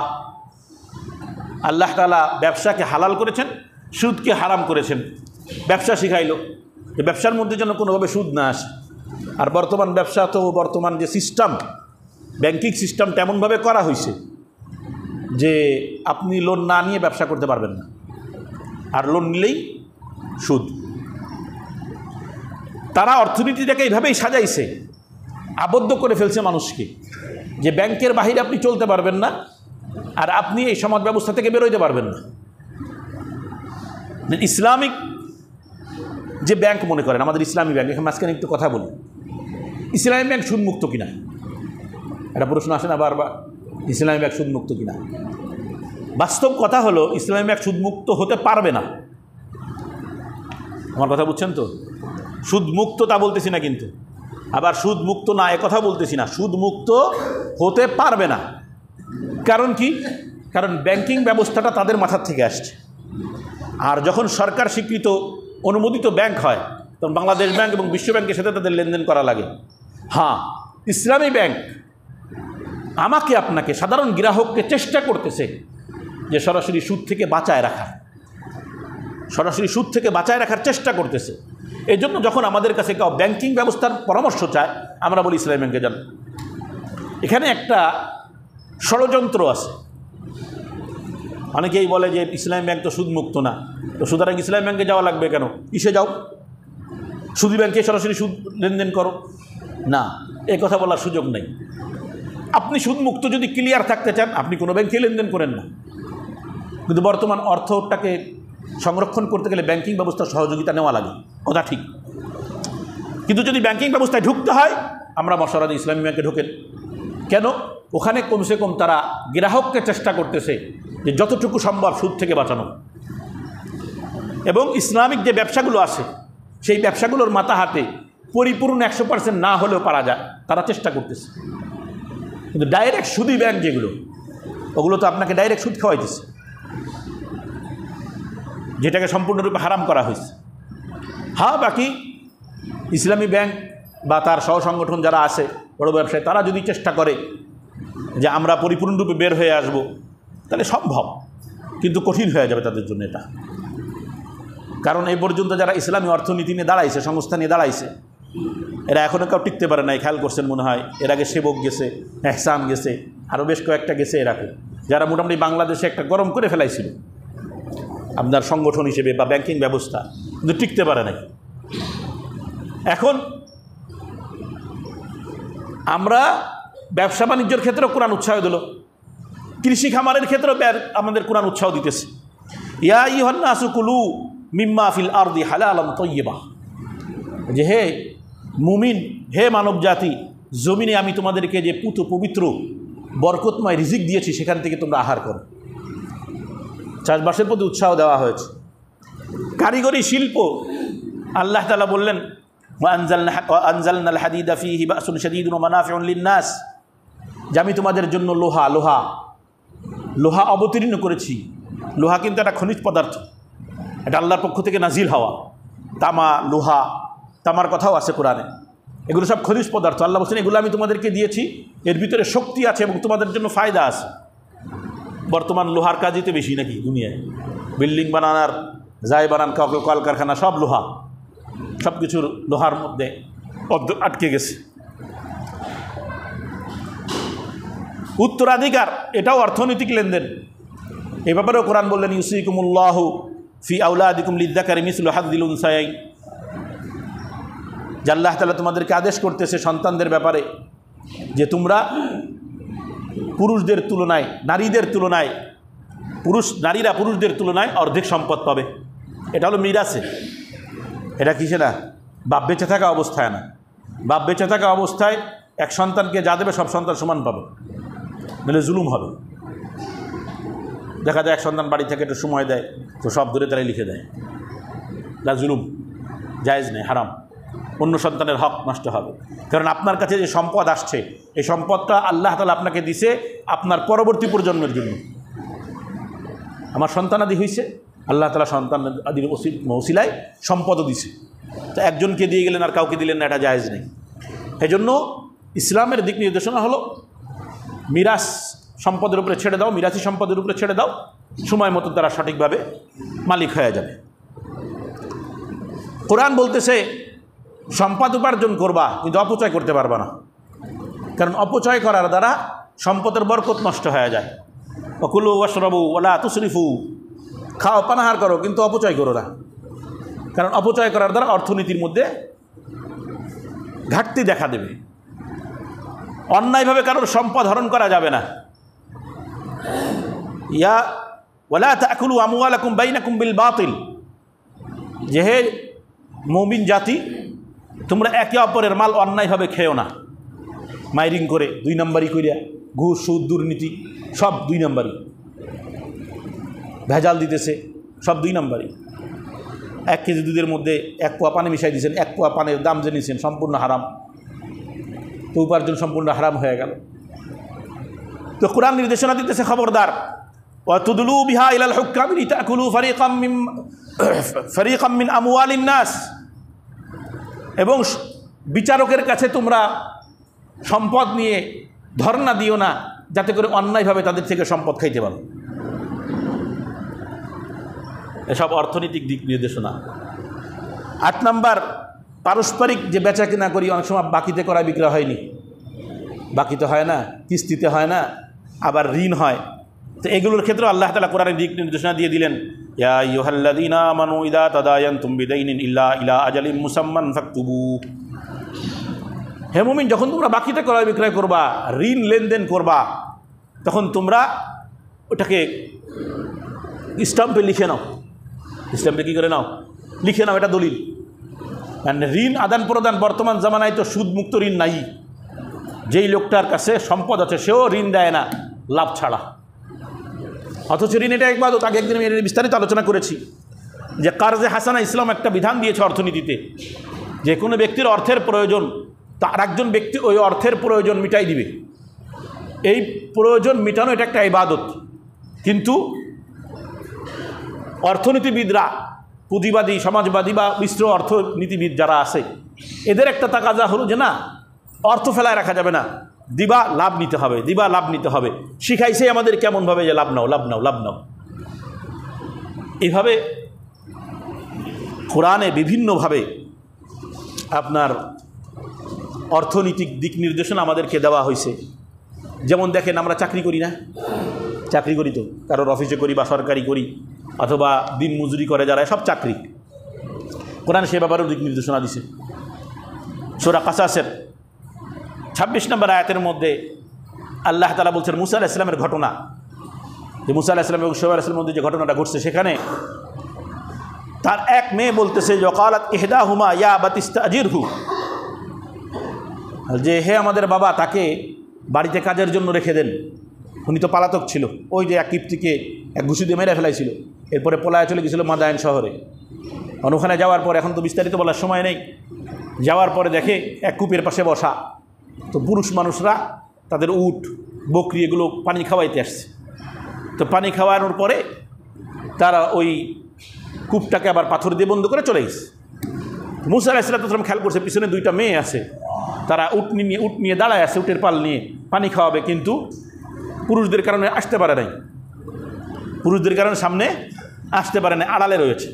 আল্লাহ তাআলা ব্যবসাকে হালাল করেছেন, সুদকে হারাম করেছেন। ব্যবসা শিখাইলো যে ব্যবসার মধ্যে যেন কোনোভাবে সুদ না আসে। আর বর্তমান ব্যবসা তো, বর্তমান যে সিস্টেম, ব্যাংকিং সিস্টেম তেমনভাবে করা হয়েছে যে আপনি লোন না নিয়ে ব্যবসা করতে পারবেন না, আর লোন নিলেই সুদ। তারা অর্থনীতিটাকে এইভাবেই সাজাইছে, আবদ্ধ করে ফেলছে মানুষকে, যে ব্যাংকের বাহিরে আপনি চলতে পারবেন না, আর আপনি এই সমাজ ব্যবস্থা থেকে বেরোইতে পারবেন না। ইসলামিক যে ব্যাংক মনে করেন, আমাদের ইসলামী ব্যাংক, এখানে মাঝখানে একটু কথা বলি, ইসলামী ব্যাংক সুদমুক্ত কিনা? একটা প্রশ্ন আসে না বারবার, ইসলামী ব্যাংক সুদমুক্ত কিনা? বাস্তব কথা হলো, ইসলামী ব্যাংক সুদমুক্ত হতে পারবে না। আমার কথা বুঝছেন তো? সুদমুক্ত তা বলতেছি না, কিন্তু আবার সুদমুক্ত না এ কথা বলতেছি না, সুদমুক্ত হতে পারবে না। কারণ কি? কারণ ব্যাংকিং ব্যবস্থাটা তাদের মাথার থেকে আসছে। আর যখন সরকার স্বীকৃত অনুমোদিত ব্যাংক হয়, তখন বাংলাদেশ ব্যাংক এবং বিশ্ব ব্যাংকের সাথে তাদের লেনদেন করা লাগে। হ্যাঁ, ইসলামী ব্যাংক আমাকে আপনাকে সাধারণ গ্রাহককে চেষ্টা করতেছে যে সরাসরি সুদ থেকে বাঁচায় রাখার, সরাসরি সুদ থেকে বাঁচায় রাখার চেষ্টা করতেছে। এই জন্য যখন আমাদের কাছে কেউ ব্যাংকিং ব্যবস্থার পরামর্শ চায়, আমরা বলি ইসলামী ব্যাংকে যান। এখানে একটা ষড়যন্ত্র আছে। অনেকেই বলে যে ইসলামী ব্যাংক তো সুদমুক্ত না, তো সুতরাং ইসলামী ব্যাংকে যাওয়া লাগবে কেন? কিসে যাও? সুদী ব্যাংকে সরাসরি সুদ লেনদেন করো। না, এ কথা বলার সুযোগ নেই। আপনি সুদমুক্ত যদি ক্লিয়ার থাকতে চান, আপনি কোনো ব্যাংকে লেনদেন করেন না। কিন্তু বর্তমান অর্থটাকে সংরক্ষণ করতে গেলে ব্যাংকিং ব্যবস্থার সহযোগিতা নেওয়া লাগে, কথা ঠিক। কিন্তু যদি ব্যাংকিং ব্যবস্থায় ঢুকতে হয়, আমরা মশারাদি ইসলামী ব্যাংকে ঢোকেন কেন? ওখানে কমসে কম তারা গ্রাহককে চেষ্টা করতেছে যে যতটুকু সম্ভব সুদ থেকে বাঁচানো, এবং ইসলামিক যে ব্যবসাগুলো আছে সেই ব্যবসাগুলোর মাথা হাতে পরিপূর্ণ 100% না হলেও পারা যায়, তারা চেষ্টা করতেছে। কিন্তু ডাইরেক্ট সুদী ব্যাংক যেগুলো, ওগুলো তো আপনাকে ডাইরেক্ট সুদ খাওয়াইতেছে, যেটাকে সম্পূর্ণরূপে হারাম করা হয়েছে। হ্যাঁ, বাকি ইসলামী ব্যাংক বা তার সহসংগঠন যারা আছে বড় ব্যবসায়ী, তারা যদি চেষ্টা করে যে আমরা পরিপূর্ণরূপে বের হয়ে আসব, তাহলে সম্ভব, কিন্তু কঠিন হয়ে যাবে তাদের জন্য এটা। কারণ এই পর্যন্ত যারা ইসলামী অর্থনীতি নিয়ে দাঁড়াইছে, সংস্থা নিয়ে দাঁড়াইছে, এরা এখনও কেউ টিকতে পারে নাই। খেয়াল করছেন মনে হয়, এর আগে সেবক গেছে, এহসান গেছে, আরও বেশ কয়েকটা গেছে এরাকে, যারা মোটামুটি বাংলাদেশে একটা গরম করে ফেলাইছিল আপনার সংগঠন হিসেবে বা ব্যাংকিং ব্যবস্থা, কিন্তু টিকতে পারে নাই। এখন আমরা ব্যবসা বাণিজ্যের ক্ষেত্রেও কোরআন উৎসাহ দিল, কৃষি খামারের ক্ষেত্রেও আমাদের কোরআন উৎসাহ দিতেছে। ইয়া আইয়ুহান নাসু কুলু মিম্মা ফিল আরদি হালালান তাইয়্যিবা, যে হে মুমিন, হে মানব জাতি, জমিনে আমি তোমাদেরকে যে পুত পবিত্র বরকতময় রিজিক দিয়েছি, সেখান থেকে তোমরা আহার করো। চাষবাসের প্রতি উৎসাহ দেওয়া হয়েছে। কারিগরি শিল্প, আল্লাহ তাআলা বললেন আনজালনাল হাদিদা ফীহি বাসুন শাদীদুন ওয়া মানাফিউন লিন-নাস, যে আমি তোমাদের জন্য লোহা অবতীর্ণ করেছি। লোহা কিন্তু একটা খনিজ পদার্থ, এটা আল্লাহর পক্ষ থেকে নাজিল হওয়া। তামা, লোহা, তামার কথাও আছে কোরআনে, এগুলো সব খনিজ পদার্থ। আল্লাহ বলছেন এগুলো আমি তোমাদেরকে দিয়েছি, এর ভিতরে শক্তি আছে এবং তোমাদের জন্য ফায়দা আছে। বর্তমান লোহার কাজই তো বেশি নাকি দুনিয়ায়, বিল্ডিং বানানোর, যাই বানান, কলকারখানা, সব লোহা, সব কিছুর লোহার মধ্যে আটকে গেছে। উত্তরাধিকার, এটাও অর্থনৈতিক লেনদেন। এ ব্যাপারেও কোরআন বললেন ইউসিকুমুল্লাহু ফি আওলাদিকুম লিযযাকারি মিসলু হাযযিল উনসায়াইন, যে আল্লাহ তাআলা তোমাদেরকে আদেশ করতেছে সন্তানদের ব্যাপারে যে তোমরা পুরুষদের তুলনায়, নারীরা পুরুষদের তুলনায় অর্ধেক সম্পদ পাবে। এটা হলো মিরাসে, এটা কিসে না, বাপ বেঁচে থাকা অবস্থায় না। বাপ বেঁচে থাকা অবস্থায় এক সন্তানকে যা দেবে সব সন্তান সমান পাবে, নাহলে জুলুম হবে। দেখা যায় এক সন্তান বাড়ি থেকে একটু সময় দেয় তো সব দূরে তারাই লিখে দেয়, যা জুলুম, জায়েজ নেই, হারাম। অন্য সন্তানের হক নষ্ট হবে। কারণ আপনার কাছে যে সম্পদ আসছে, এই সম্পদটা আল্লাহ তাআলা আপনাকে দিছে আপনার পরবর্তী প্রজন্মের জন্য। আমার সন্তানাদি হয়েছে, আল্লাহ তাআলা সন্তান আদির ওসিলায় সম্পদও দিছে, তো একজনকে দিয়ে গেলেন আর কাউকে দিলেন না, এটা জায়েজ নেই। এই জন্য ইসলামের দিক নির্দেশনা হলো মিরাস সম্পদের উপরে ছেড়ে দাও, মিরাসি সম্পদের উপরে ছেড়ে দাও, সময় মতো তারা সঠিকভাবে মালিক হয়ে যাবে। কোরআন বলতেছে সম্পদ উপার্জন করবা, কিন্তু অপচয় করতে পারবা না, কারণ অপচয় করার দ্বারা সম্পদের বরকত নষ্ট হয়ে যায়। ওয়াকুলু ওয়াশরাবু ওয়ালা তুসরিফু, খাও পানাহার করো, কিন্তু অপচয় করো না, কারণ অপচয় করার দ্বারা অর্থনীতির মধ্যে ঘাটতি দেখা দেবে। অন্যায়ভাবে কারোর সম্পদ হরণ করা যাবে না। ইয়া ওয়ালা তাকুলু আমওয়ালাকুম বাইনাকুম বিল বাতিল, যে হে মুমিন জাতি, তোমরা একে অপরের মাল অন্যায়ভাবে খেও না, মাইরিং করে, 2 নম্বরই করিয়া, ঘুষ, সুদ, দুর্নীতি, সব 2 নম্বরই, ভেজাল দিতেছে, সব 2 নম্বরই। 1 কেজি দুধের মধ্যে 1 পোয়া পানি মিশাই দিয়েছেন, 1 পোয়া পানির দাম যে নিয়েছেন সম্পূর্ণ হারাম, তো উপার্জন সম্পূর্ণ হারাম হয়ে গেল। তো কোরআন নির্দেশনা দিতেছে খবরদার, ওয়াতুদলু বিহা ইলাল হুক্কামি লিতাকুলু ফারিকাম মিন আমওয়ালিন নাস, এবং বিচারকের কাছে তোমরা সম্পদ নিয়ে ধর্ণা দিও না, যাতে করে অন্যায়ভাবে তাদের থেকে সম্পদ খাইতে পারো। এসব অর্থনৈতিক দিক নির্দেশনা। 8 নম্বর, পারস্পরিক যে বেচা কেনা করি, অনেক সময় বাকিতে করা বিক্রয় হয়নি, বাকিতে হয় না, কিস্তিতে হয় না, আবার ঋণ হয়। তো এগুলোর ক্ষেত্রে আল্লাহ তাআলা কোরআনের দিক নির্দেশনা দিয়ে দিলেন, ইয়া আইয়ুহাল্লাযীনা আমানু ইযা তাদায়ানতুম বিদাইনিন ইলা আজালিম মুসাম্মান ফাকতুবু, হে মুমিন, যখন তোমরা বাকিতে ক্রয় বিক্রয় করবা, ঋণ লেনদেন করবা, তখন তোমরা ওটাকে স্টাম্পে লিখে নাও, ইসলামটা কী করে নাও, লিখে নাও, এটা দলিল। ঋণ আদান প্রদান বর্তমান জামানায় তো সুদমুক্ত ঋণ নাই। যেই লোকটার কাছে সম্পদ আছে সেও ঋণ দেয় না লাভ ছাড়া, অথচ ঋণ এটা ইবাদত। আগে একদিন আমি বিস্তারিত আলোচনা করেছি যে কার্জে হাসানা ইসলাম একটা বিধান দিয়েছে অর্থনীতিতে, যে কোনো ব্যক্তির অর্থের প্রয়োজন তার একজন ব্যক্তি ওই অর্থের প্রয়োজন মিটাই দিবে। এই প্রয়োজন মিটানো এটা একটা ইবাদত। কিন্তু অর্থনীতিবিদরা, পুঁজিবাদী, সমাজবাদী বা মিশ্র অর্থনীতিবিদ যারা আছে, এদের একটা তাকাজা হলো যে না, অর্থ ফেলায় রাখা যাবে না, দিবা লাভ নিতে হবে, দিবা লাভ নিতে হবে। শিখাইছে আমাদের কেমনভাবে যে লাভ নাও, লাভ নাও, লাভ নাও। এইভাবে কোরআনে বিভিন্নভাবে আপনার অর্থনৈতিক দিক নির্দেশনা আমাদেরকে দেওয়া হয়েছে। যেমন দেখেন, আমরা চাকরি করি না, চাকরি করি তো, কারোর অফিসে করি বা সরকারি করি অথবা দিন মজুরি করে যারা, সব চাকরি। কোরআন সে ব্যাপারেও দিক নির্দেশনা দিছে। সূরা কাসাসের 26 নম্বর আয়াতের মধ্যে আল্লাহ তাআলা বলছেন মুসা আলাইহিস সালামের ঘটনা, যে মুসা আলাইহিস সালাম এবং শুআয়ব আলাইহিস সালামের মধ্যে যে ঘটনাটা ঘটছে, সেখানে তার এক মেয়ে বলতেছে যে ক্বালাত ইহদাহুমা ইয়া আবাতি ইস্তাজিরহু, যে হে আমাদের বাবা, তাকে বাড়িতে কাজের জন্য রেখে দেন। উনি তো পালাতক ছিল, ওই যে এক কিপ্তিকে এক ঘুষি দিয়ে মেরে ফেলাইছিল, এরপরে পলায় চলে গেছিল মাদায়েন শহরে। ওখানে যাওয়ার পর, এখন তো বিস্তারিত বলার সময় নেই, যাওয়ার পরে দেখে এক কূপের পাশে বসা, তো পুরুষ মানুষরা তাদের উট বকরি এগুলো পানি খাওয়াইতে আসছে। তো পানি খাওয়ানোর পরে তারা ওই কূপটাকে আবার পাথর দিয়ে বন্ধ করে চলে গেছে। মুসা আলাইহিস সালাম খেয়াল করছে পিছনে দুইটা মেয়ে আছে, তারা উট নিয়ে দাঁড়ায় আছে, উটের পাল নিয়ে পানি খাওয়াবে, কিন্তু পুরুষদের কারণে আসতে পারে নাই, পুরুষদের কারণে সামনে আসতে পারে না, আড়ালে রয়েছে।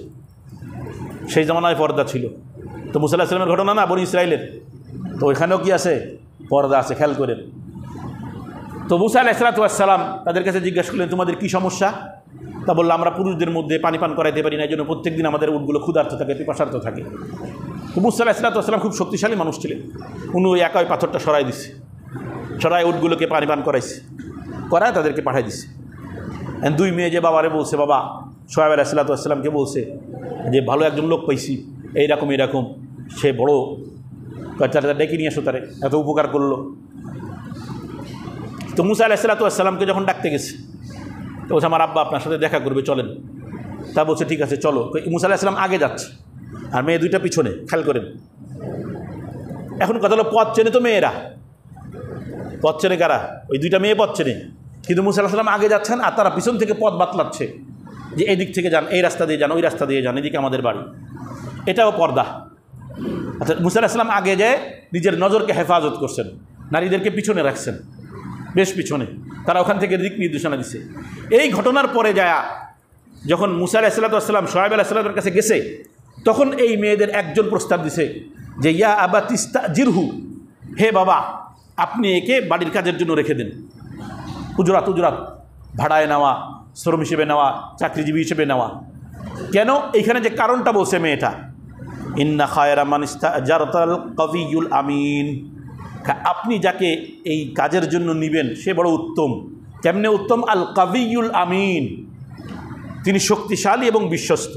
সেই জামানায় পর্দা ছিল। তো মুসা আলাইহিস সালামের ঘটনা না, বনি ইসরাইলের, তো ওইখানেও কি আছে, পর্দা আছে, খেয়াল করেন। তো মুসা আলাইহিস সালাম তাদের কাছে জিজ্ঞাসা করলেন, তোমাদের কি সমস্যা? তা বললো, আমরা পুরুষদের মধ্যে পানি পান করাইতে পারি না, এই জন্য প্রত্যেক দিন আমাদের উটগুলো ক্ষুধার্ত থাকে, পিপাসার্থ থাকে। তো মুসা আলাইহিস সালাম খুব শক্তিশালী মানুষ ছিলেন, উনি ওই একা ওই পাথরটা সরাই দিছে, সরাই উটগুলোকে পানি পান করাইছে, করায় তাদেরকে পাঠিয়ে দিছে। দুই মেয়ে যে বাবারে বলছে, বাবা শুআয়ব আলাইহিস সালামকে বলছে যে ভালো একজন লোক পাইছি, এইরকম এইরকম, সে বড়, তারা ডেকে নিয়ে আসো, তারে এত উপকার করলো। তো মুসা আলাইহিস সালামকে যখন ডাকতে গেছে, তো বলছে আমার আব্বা আপনার সাথে দেখা করবে, চলেন। তা বলছে ঠিক আছে চলো। মুসা আলাইহিস সালাম আগে যাচ্ছে আর মেয়ে দুইটা পিছনে, খেয়াল করেন। এখন কথা হলো, পথ চেনে তো মেয়েরা, পথ চেনে কারা? ওই দুইটা মেয়ে পথ চেনে, কিন্তু মুসা আলাইহিস সালাম আগে যাচ্ছেন আর তারা পিছন থেকে পথ বাতলাচ্ছে যে এই দিক থেকে যান, এই রাস্তা দিয়ে যান, ওই রাস্তা দিয়ে যান, এদিকে আমাদের বাড়ি। এটাও পর্দা। অর্থাৎ মুসা আলাইহিস সালাম আগে যায় নিজের নজরকে হেফাজত করছেন, নারীদেরকে পিছনে রাখছেন, বেশ পিছনে, তারা ওখান থেকে দিক নির্দেশনা দিচ্ছে। এই ঘটনার পরে যায় যখন মুসা আলাইহিস সালাম শুআয়ব আলাইহিস সালামের কাছে গেছে, তখন এই মেয়েদের একজন প্রস্তাব দিছে যে ইয়া আবাতি ইস্তাজিরহু, হে বাবা আপনি একে বাড়ির কাজের জন্য রেখে দেন। উজরাত ভাড়ায় নেওয়া, শ্রম হিসেবে নেওয়া, চাকরিজীবী হিসেবে নেওয়া। কেন? এইখানে যে কারণটা বলছে মেয়েটা, ইন্না খায়রা মান ইস্তাজারতাল কাবিয়ুল আমিন, আপনি যাকে এই কাজের জন্য নেবেন সে বড় উত্তম। কেমনে উত্তম? আল কাবিয়ুল আমিন, তিনি শক্তিশালী এবং বিশ্বস্ত।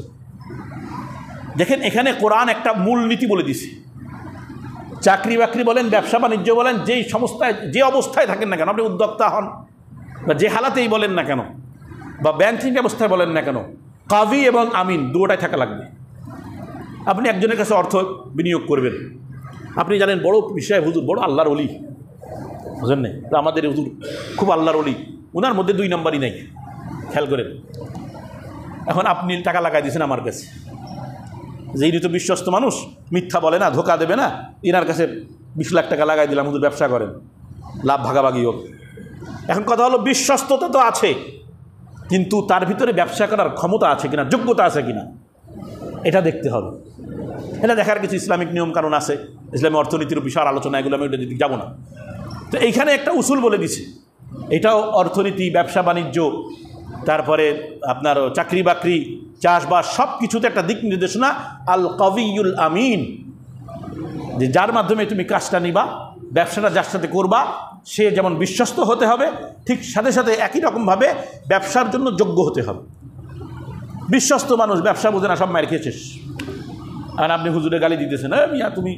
দেখেন এখানে কোরআন একটা মূল নীতি বলে দিছে। চাকরি বাকরি বলেন, ব্যবসা বাণিজ্য বলেন, যেই সংস্থায় যে অবস্থায় থাকেন না কেন, আপনি উদ্যোক্তা হন বা যে হালাতেই বলেন না কেন, বা ব্যাংকিং ব্যবস্থায় বলেন না কেন, কাবি এবং আমিন দুটোটাই থাকা লাগবে। আপনি একজনের কাছে অর্থ বিনিয়োগ করবেন, আপনি জানেন বড় বিষয় হুজুর, বড় আল্লাহর ওলি, বুঝলেন না? তো আমাদের হুজুর খুব আল্লাহর ওলি, ওনার মধ্যে দুই নম্বরই নাই, খেয়াল করেন। এখন আপনি টাকা লাগাই দিয়েছেন আমার কাছে, যে ইনি তো বিশ্বস্ত মানুষ, মিথ্যা বলে না, ধোকা দেবে না, এনার কাছে 20 লাখ টাকা লাগাই দিলাম, হুজুর ব্যবসা করেন, লাভ ভাগাভাগি হোক। এখন কথা হলো, বিশ্বস্ততা তো আছে, কিন্তু তার ভিতরে ব্যবসা করার ক্ষমতা আছে কিনা, যোগ্যতা আছে কিনা, এটা দেখতে হবে। এটা দেখার কিছু ইসলামিক নিয়মকানুন আছে, ইসলামী অর্থনীতির বিশাল আলোচনা, এগুলো আমি ওটা দিকে যাবো না। তো এইখানে একটা উসুল বলে দিছে, এটাও অর্থনীতি, ব্যবসা বাণিজ্য, তারপরে আপনার চাকরি বাকরি, চাষবাস, সব কিছুতে একটা দিক নির্দেশনা, আল কাবিয়ুল আমিন, যে যার মাধ্যমে তুমি কাজটা নিবা, ব্যবসাটা যার সাথে করবা, সে যেমন বিশ্বস্ত হতে হবে, ঠিক সাথে সাথে একই রকমভাবে ব্যবসার জন্য যোগ্য হতে হবে। বিশ্বস্ত মানুষ, ব্যবসা বোঝে না, সব মায়ের খেয়ে শেষ। আর আপনি হুজুরে গালি দিতেছেন, মিয়া তুমি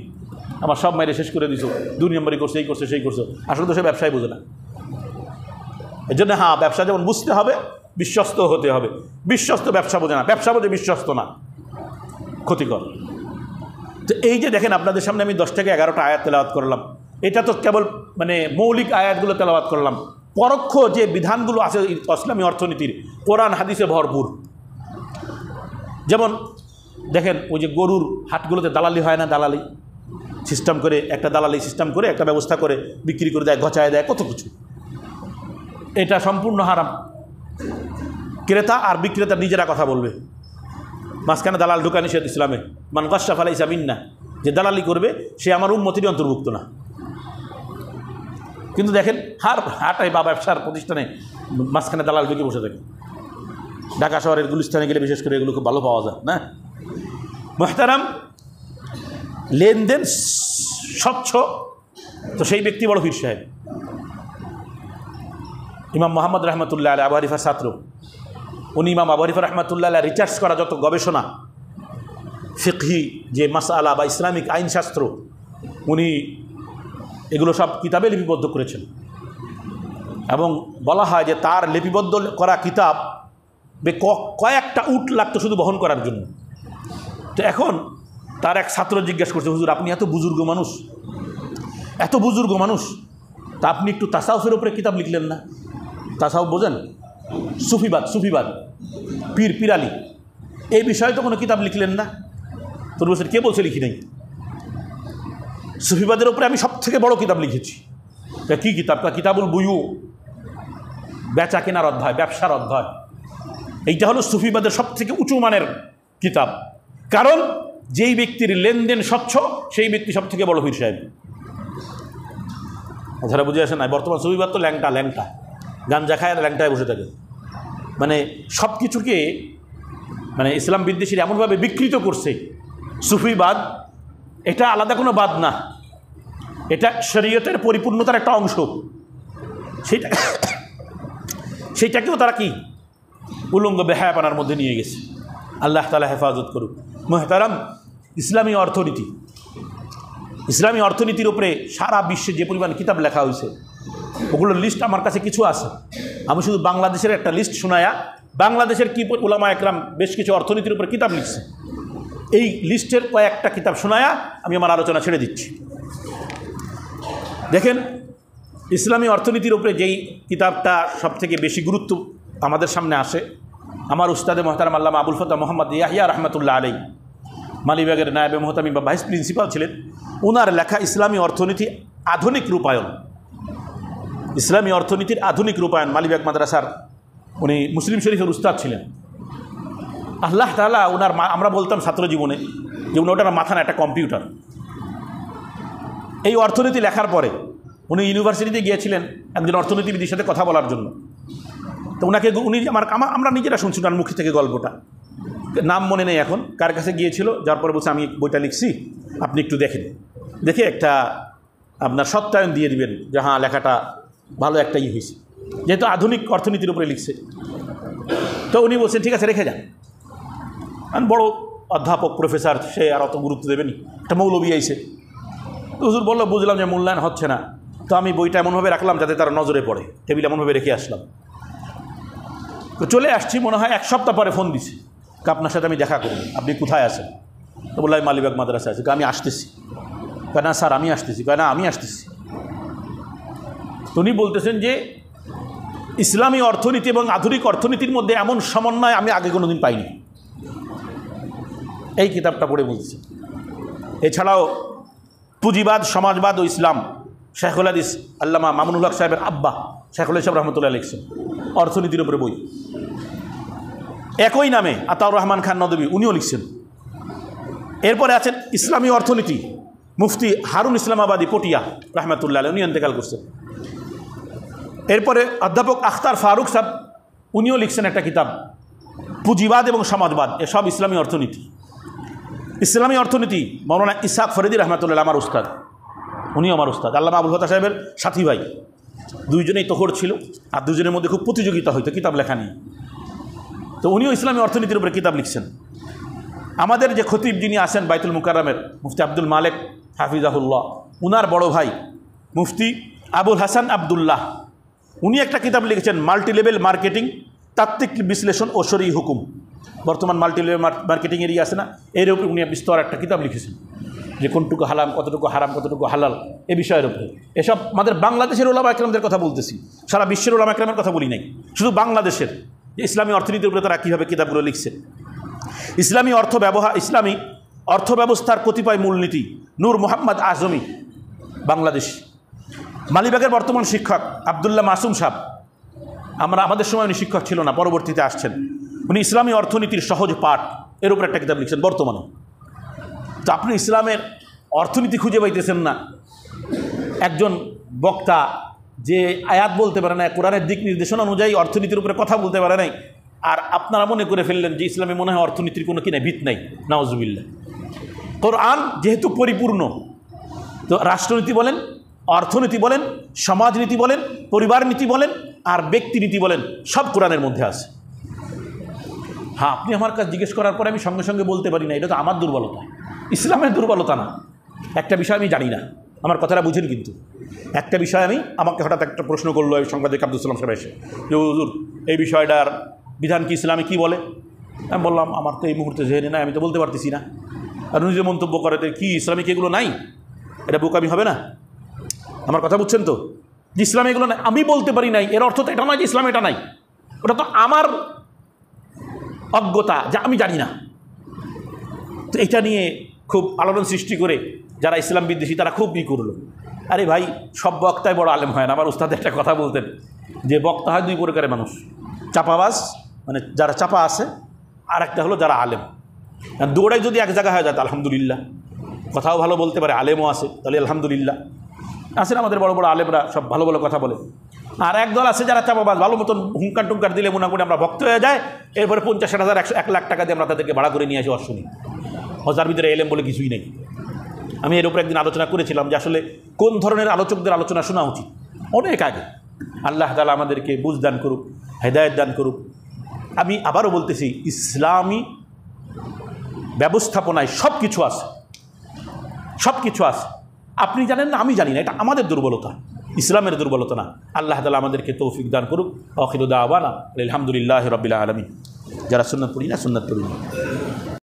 আমার সব মায়ের শেষ করে দিছো, 2 নম্বরই করছে, এই করছে সেই করছো। আসলে তো সে ব্যবসায় বোঝে না। এই জন্য হ্যাঁ, ব্যবসা যেমন বুঝতে হবে, বিশ্বস্ত হতে হবে। বিশ্বস্ত ব্যবসা বোঝে না, ব্যবসা বোঝে বিশ্বস্ত না, ক্ষতিকর। তো এই যে দেখেন আপনাদের সামনে আমি 10 থেকে 11টা আয়াত তেলাওয়াত করলাম, এটা তো কেবল মানে মৌলিক আয়াতগুলো তেলাওয়াত করলাম। পরোক্ষ যে বিধানগুলো আছে ইসলামী অর্থনীতির, কোরআন হাদিসে ভরপুর। যেমন দেখেন ওই যে গরুর হাটগুলোতে দালালি হয় না, দালালি সিস্টেম করে, একটা দালালি সিস্টেম করে একটা ব্যবস্থা করে বিক্রি করে দেয়, গচায় দেয়, কত কিছু। এটা সম্পূর্ণ হারাম। ক্রেতা আর বিক্রেতা নিজেরা কথা বলবে, মাঝখানে দালাল ঢুকা নিষেধ ইসলামে। মান গাশশা ফালাইসা মিন্না, যে দালালি করবে সে আমার উম্মতিরই অন্তর্ভুক্ত না। কিন্তু দেখেন হাটায় বা ব্যবসার প্রতিষ্ঠানে মাঝখানে দালাল ঢুকে বসে থাকে। ঢাকা শহরের গুলিস্তানে গেলে বিশেষ করে এগুলো খুব ভালো পাওয়া যায় না। মুহতারাম, লেনদেন স্বচ্ছ, তো সেই ব্যক্তি বড় পীর সাহেব। ইমাম মোহাম্মদ রহমতুল্লাহ আলাইহি, আবু হানিফার ছাত্র, উনি ইমাম আবু হানিফা রহমতুল্লাহ আলাইহি রিসার্চ করা যত গবেষণা, ফিকহি যে মাসআলা বা ইসলামিক আইনশাস্ত্র, উনি এগুলো সব কিতাবে লিপিবদ্ধ করেছেন। এবং বলা হয় যে তার লিপিবদ্ধ করা কিতাব কয়েকটা উট লাগতো শুধু বহন করার জন্য। তো এখন তার এক ছাত্র জিজ্ঞেস করছে, হুজুর আপনি এত বুজুর্গ মানুষ, তা আপনি একটু তাসাউফের উপরে কিতাব লিখলেন না? তাসাউফ বোঝেন? সুফিবাদ, পিরালি, এই বিষয়ে তো কোনো কিতাব লিখলেন না? তোর বলছেন, কে বলছে লিখি নাই? সুফিবাদের উপরে আমি সবথেকে বড় কিতাব লিখেছি। কি কিতাব? কিতাবুল বুয়ু, বেচা কেনার অধ্যায়, ব্যবসার অধ্যায়। এইটা হলো সুফিবাদের সবথেকে উঁচু মানের কিতাব। কারণ যেই ব্যক্তির লেনদেন স্বচ্ছ, সেই ব্যক্তি সবথেকে বড় পীর সাহেব। যারা বুঝে আসে না, বর্তমান সুফিবাদ তো ল্যাংটা, গাঞ্জা খায়, ল্যাংটায় বসে থাকে। মানে সব কিছুকে মানে ইসলাম বিদ্বেষীরা এমনভাবে বিকৃত করছে। সুফিবাদ এটা আলাদা কোনো বাদ না, এটা শরীয়তের পরিপূর্ণতার একটা অংশ। সেইটাকেও তারা কি উলঙ্গ বেহায়াপনার মধ্যে নিয়ে গেছে। আল্লাহ তাআলা হেফাজত করুক। মুহতারাম, ইসলামী অর্থনীতির উপরে সারা বিশ্বে যে পরিমাণ কিতাব লেখা হয়েছে, ওগুলোর লিস্ট আমার কাছে কিছু আছে। আমি শুধু বাংলাদেশের একটা লিস্ট শোনায়া, বাংলাদেশের কি উলামা একরাম বেশ কিছু অর্থনীতির উপরে কিতাব লিখছে, এই লিস্টের কয়েকটা কিতাব শোনায়া আমি আমার আলোচনা ছেড়ে দিচ্ছি। দেখেন, ইসলামী অর্থনীতির উপরে যেই কিতাবটা সবথেকে বেশি গুরুত্ব আমাদের সামনে আসে, আমার উস্তাদে মোহতারাম আল্লামা আবুল ফতহ মোহাম্মদ ইয়াহিয়া রহমতুল্লাহ আলাইহি, মালিবাগের নায়েবে মোহতামিম বা ভাইস প্রিন্সিপাল ছিলেন। ওনার লেখা ইসলামী অর্থনীতি আধুনিক রূপায়ণ, ইসলামী অর্থনীতির আধুনিক রূপায়ণ, মালিবাগ মাদ্রাসার উনি মুসলিম শরীফের উস্তাদ ছিলেন। আল্লাহ তাআলা ওনার, আমরা বলতাম ছাত্র জীবনে যে ওনার মাথা না একটা কম্পিউটার। এই অর্থনীতি লেখার পরে উনি ইউনিভার্সিটিতে গিয়েছিলেন একজন অর্থনীতিবিদের সাথে কথা বলার জন্য। তো ওনাকে উনি আমরা নিজেরা শুনছি ওনার মুখে থেকে গল্পটা, নাম মনে নেই এখন, কার কাছে গিয়েছিল, যার পরে বলছে আমি বইটা লিখছি, আপনি একটু দেখে একটা আপনার সত্যায়ন দিয়ে দিবেন যে হ্যাঁ লেখাটা ভালো একটা হয়েছে, যেহেতু আধুনিক অর্থনীতির উপরে লিখছে। তো উনি বলছেন ঠিক আছে রেখে যান। আমি বড় অধ্যাপক প্রফেসর, সে আর অত গুরুত্ব দেবেনি, একটা মৌলবী আইছে। তো হুজুর বললো, বুঝলাম যে মূল্যায়ন হচ্ছে না, তো আমি বইটা এমনভাবে রাখলাম যাতে তারা নজরে পড়ে, টেবিল এমনভাবে রেখে আসলাম। তো চলে আসছি, মনে হয় 1 সপ্তাহ পরে ফোন দিছি, আপনার সাথে আমি দেখা করব, আপনি কোথায় আছেন? তো বললাম আমি মালিবাগ মাদ্রাসা আছি। আমি আসতেছি। না স্যার আমি আসতেছি। না আমি আসতেছি। উনি বলতেছেন যে ইসলামী অর্থনীতি এবং আধুনিক অর্থনীতির মধ্যে এমন সমন্বয় আমি আগে কোনোদিন পাইনি। এই কিতাবটা পড়ে বলছি। এছাড়াও পুঁজিবাদ, সমাজবাদ ও ইসলাম, শেখুল হাদিস আল্লামা মামুনুল হক সাহেবের আব্বা শেখুল ইসলাম রহমতুল্লাহ লিখছেন অর্থনীতির উপরে বই। একই নামে আতাউর রহমান খান নদভী, উনিও লিখছেন। এরপরে আছেন ইসলামী অর্থনীতি, মুফতি হারুন ইসলামাবাদী পটিয়া রহমতুল্লাহ, উনি ইন্তেকাল করছেন। এরপরে অধ্যাপক আখতার ফারুক সাহেব, উনিও লিখছেন একটা কিতাব, পুঁজিবাদ এবং সমাজবাদ, এসব ইসলামী অর্থনীতি। ইসলামী অর্থনীতি মৌলানা ইসহাক ফরিদী রহমতুল্লাহ আমার উস্তাদ, উনিও আমার উস্তাদ, আল্লামা আবুল ফতহ সাহেবের সাথী ভাই। দুইজনেই তখর ছিল, আর দুজনের মধ্যে খুব প্রতিযোগিতা হইতো কিতাব লেখা নিয়ে। তো উনিও ইসলামী অর্থনীতির উপরে কিতাব লিখছেন। আমাদের যে খতিব যিনি আছেন বাইতুল মুকাররমের মুফতি আব্দুল মালেক হাফিজাহুল্লাহ, উনার বড় ভাই মুফতি আবুল হাসান আবদুল্লাহ, উনি একটা কিতাব লিখেছেন মাল্টি লেভেল মার্কেটিং, তাত্ত্বিক বিশ্লেষণ ও শরঈ হুকুম। বর্তমান মাল্টি লেভেল মার্কেটিং এরিয়া আছে না, এর উপরে উনি বিস্তর একটা কিতাব লিখেছেন যে কোনটুকু হালাম, কতটুকু হারাম, কতটুকু হালাল, এ বিষয়ের উপরে। এসব আমাদের বাংলাদেশের ওলামা একরামদের কথা বলতেছি, সারা বিশ্বের ওলামা একরামের কথা বলি নাই, শুধু বাংলাদেশের যে ইসলামী অর্থনীতির উপরে তারা কীভাবে কিতাবগুলো লিখছে। ইসলামী অর্থ ব্যবস্থার কতিপয় মূলনীতি, নূর মোহাম্মদ আজমি, বাংলাদেশ। মালিবাগের বর্তমান শিক্ষক আবদুল্লাহ মাসুম সাহেব, আমাদের সময় উনি শিক্ষক ছিল না, পরবর্তীতে আসছেন। উনি ইসলামী অর্থনীতির সহজ পাঠ এর উপর একটা কিতাব লিখছেন বর্তমানে। তো আপনি ইসলামের অর্থনীতি খুঁজে পাইতেছেন না, একজন বক্তা যে আয়াত বলতে পারে না, কোরআনের দিক নির্দেশনা অনুযায়ী অর্থনীতির উপরে কথা বলতে পারে নাই, আর আপনারা মনে করে ফেললেন যে ইসলামে মনে হয় অর্থনীতির কোনো কিনা ভিত নাই। নাউজুবিল্লাহ। কোরআন যেহেতু পরিপূর্ণ, তো রাষ্ট্রনীতি বলেন, অর্থনীতি বলেন, সমাজনীতি বলেন, পরিবার নীতি বলেন, আর ব্যক্তিনীতি বলেন, সব কোরআনের মধ্যে আছে। হ্যাঁ, আপনি আমার কাছে জিজ্ঞেস করার পরে আমি সঙ্গে সঙ্গে বলতে পারি না, এটা তো আমার দুর্বলতা, ইসলামের দুর্বলতা না। একটা বিষয় আমি জানি না, আমার কথাটা বুঝেন কিন্তু। একটা বিষয় আমাকে হঠাৎ একটা প্রশ্ন করলো এই সাংবাদিক আব্দুল সালাম সাহেব এসে, যে হুজুর এই বিষয়টার বিধান কি, ইসলামে কি বলে? আমি বললাম আমার তো এই মুহূর্তে জেনে নাই, আমি তো বলতে পারতেছি না। আর উনি যে মন্তব্য করে কি ইসলামিক এগুলো নাই, এটা বোকামি হবে না? আমার কথা বুঝছেন তো, যে ইসলামে এগুলো নাই, আমি বলতে পারি নাই, এর অর্থ তো এটা নয় যে ইসলামে এটা নাই। ওটা তো আমার অজ্ঞতা, যা আমি জানি না। তো এটা নিয়ে খুব আলোড়ন সৃষ্টি করে যারা ইসলাম বিদ্বেষী তারা খুব করলো। আরে ভাই, সব বক্তায় বড় আলেম হয় না। আমার উস্তাদ একটা কথা বলতেন যে বক্তা হয় দুই প্রকারের মানুষ, চাপাবাজ মানে যারা চাপা আছে, আর একটা হলো যারা আলেম। দৌড়াই যদি এক জায়গায় হয়ে যায় আলহামদুলিল্লাহ, কথাও ভালো বলতে পারে, আলেমও আছে, তাহলে আলহামদুলিল্লাহ। আছেন আমাদের বড় বড় আলেমরা, সব ভালো ভালো কথা বলে। আর একদল আছে যারা চাপাবাজ, ভালো মতন হুঙ্কার টুঙ্কার দিলে মোটামুটি আমরা ভক্ত হয়ে যায়, এরপরে 50,000, 100,000, 1 লাখ টাকা দিয়ে আমরা তাদেরকে ভাড়া করে নিয়ে আসি অশ্বনী। যার ভিতরে এলেম বলে কিছুই নেই। আমি এর উপরে একদিন আলোচনা করেছিলাম যে আসলে কোন ধরনের আলোচকদের আলোচনা শোনা উচিত, অনেক আগে। আল্লাহ তাআলা আমাদেরকে বুঝ দান করুক, হেদায়েত দান করুক। আমি আবারও বলতেছি, ইসলামী ব্যবস্থাপনায় সব কিছু আছে, সব কিছু আছে। আপনি জানেন না, আমি জানি না, এটা আমাদের দুর্বলতা, ইসলামের দুর্বলতা না। আল্লাহ তাআলা আমাদেরকে তৌফিক দান করুক। আখিরু দাওয়ানা আলহামদুলিল্লাহি রাব্বিল আলামিন। যারা সুন্নাত পড়ি না, সুন্নাত পড়ি না।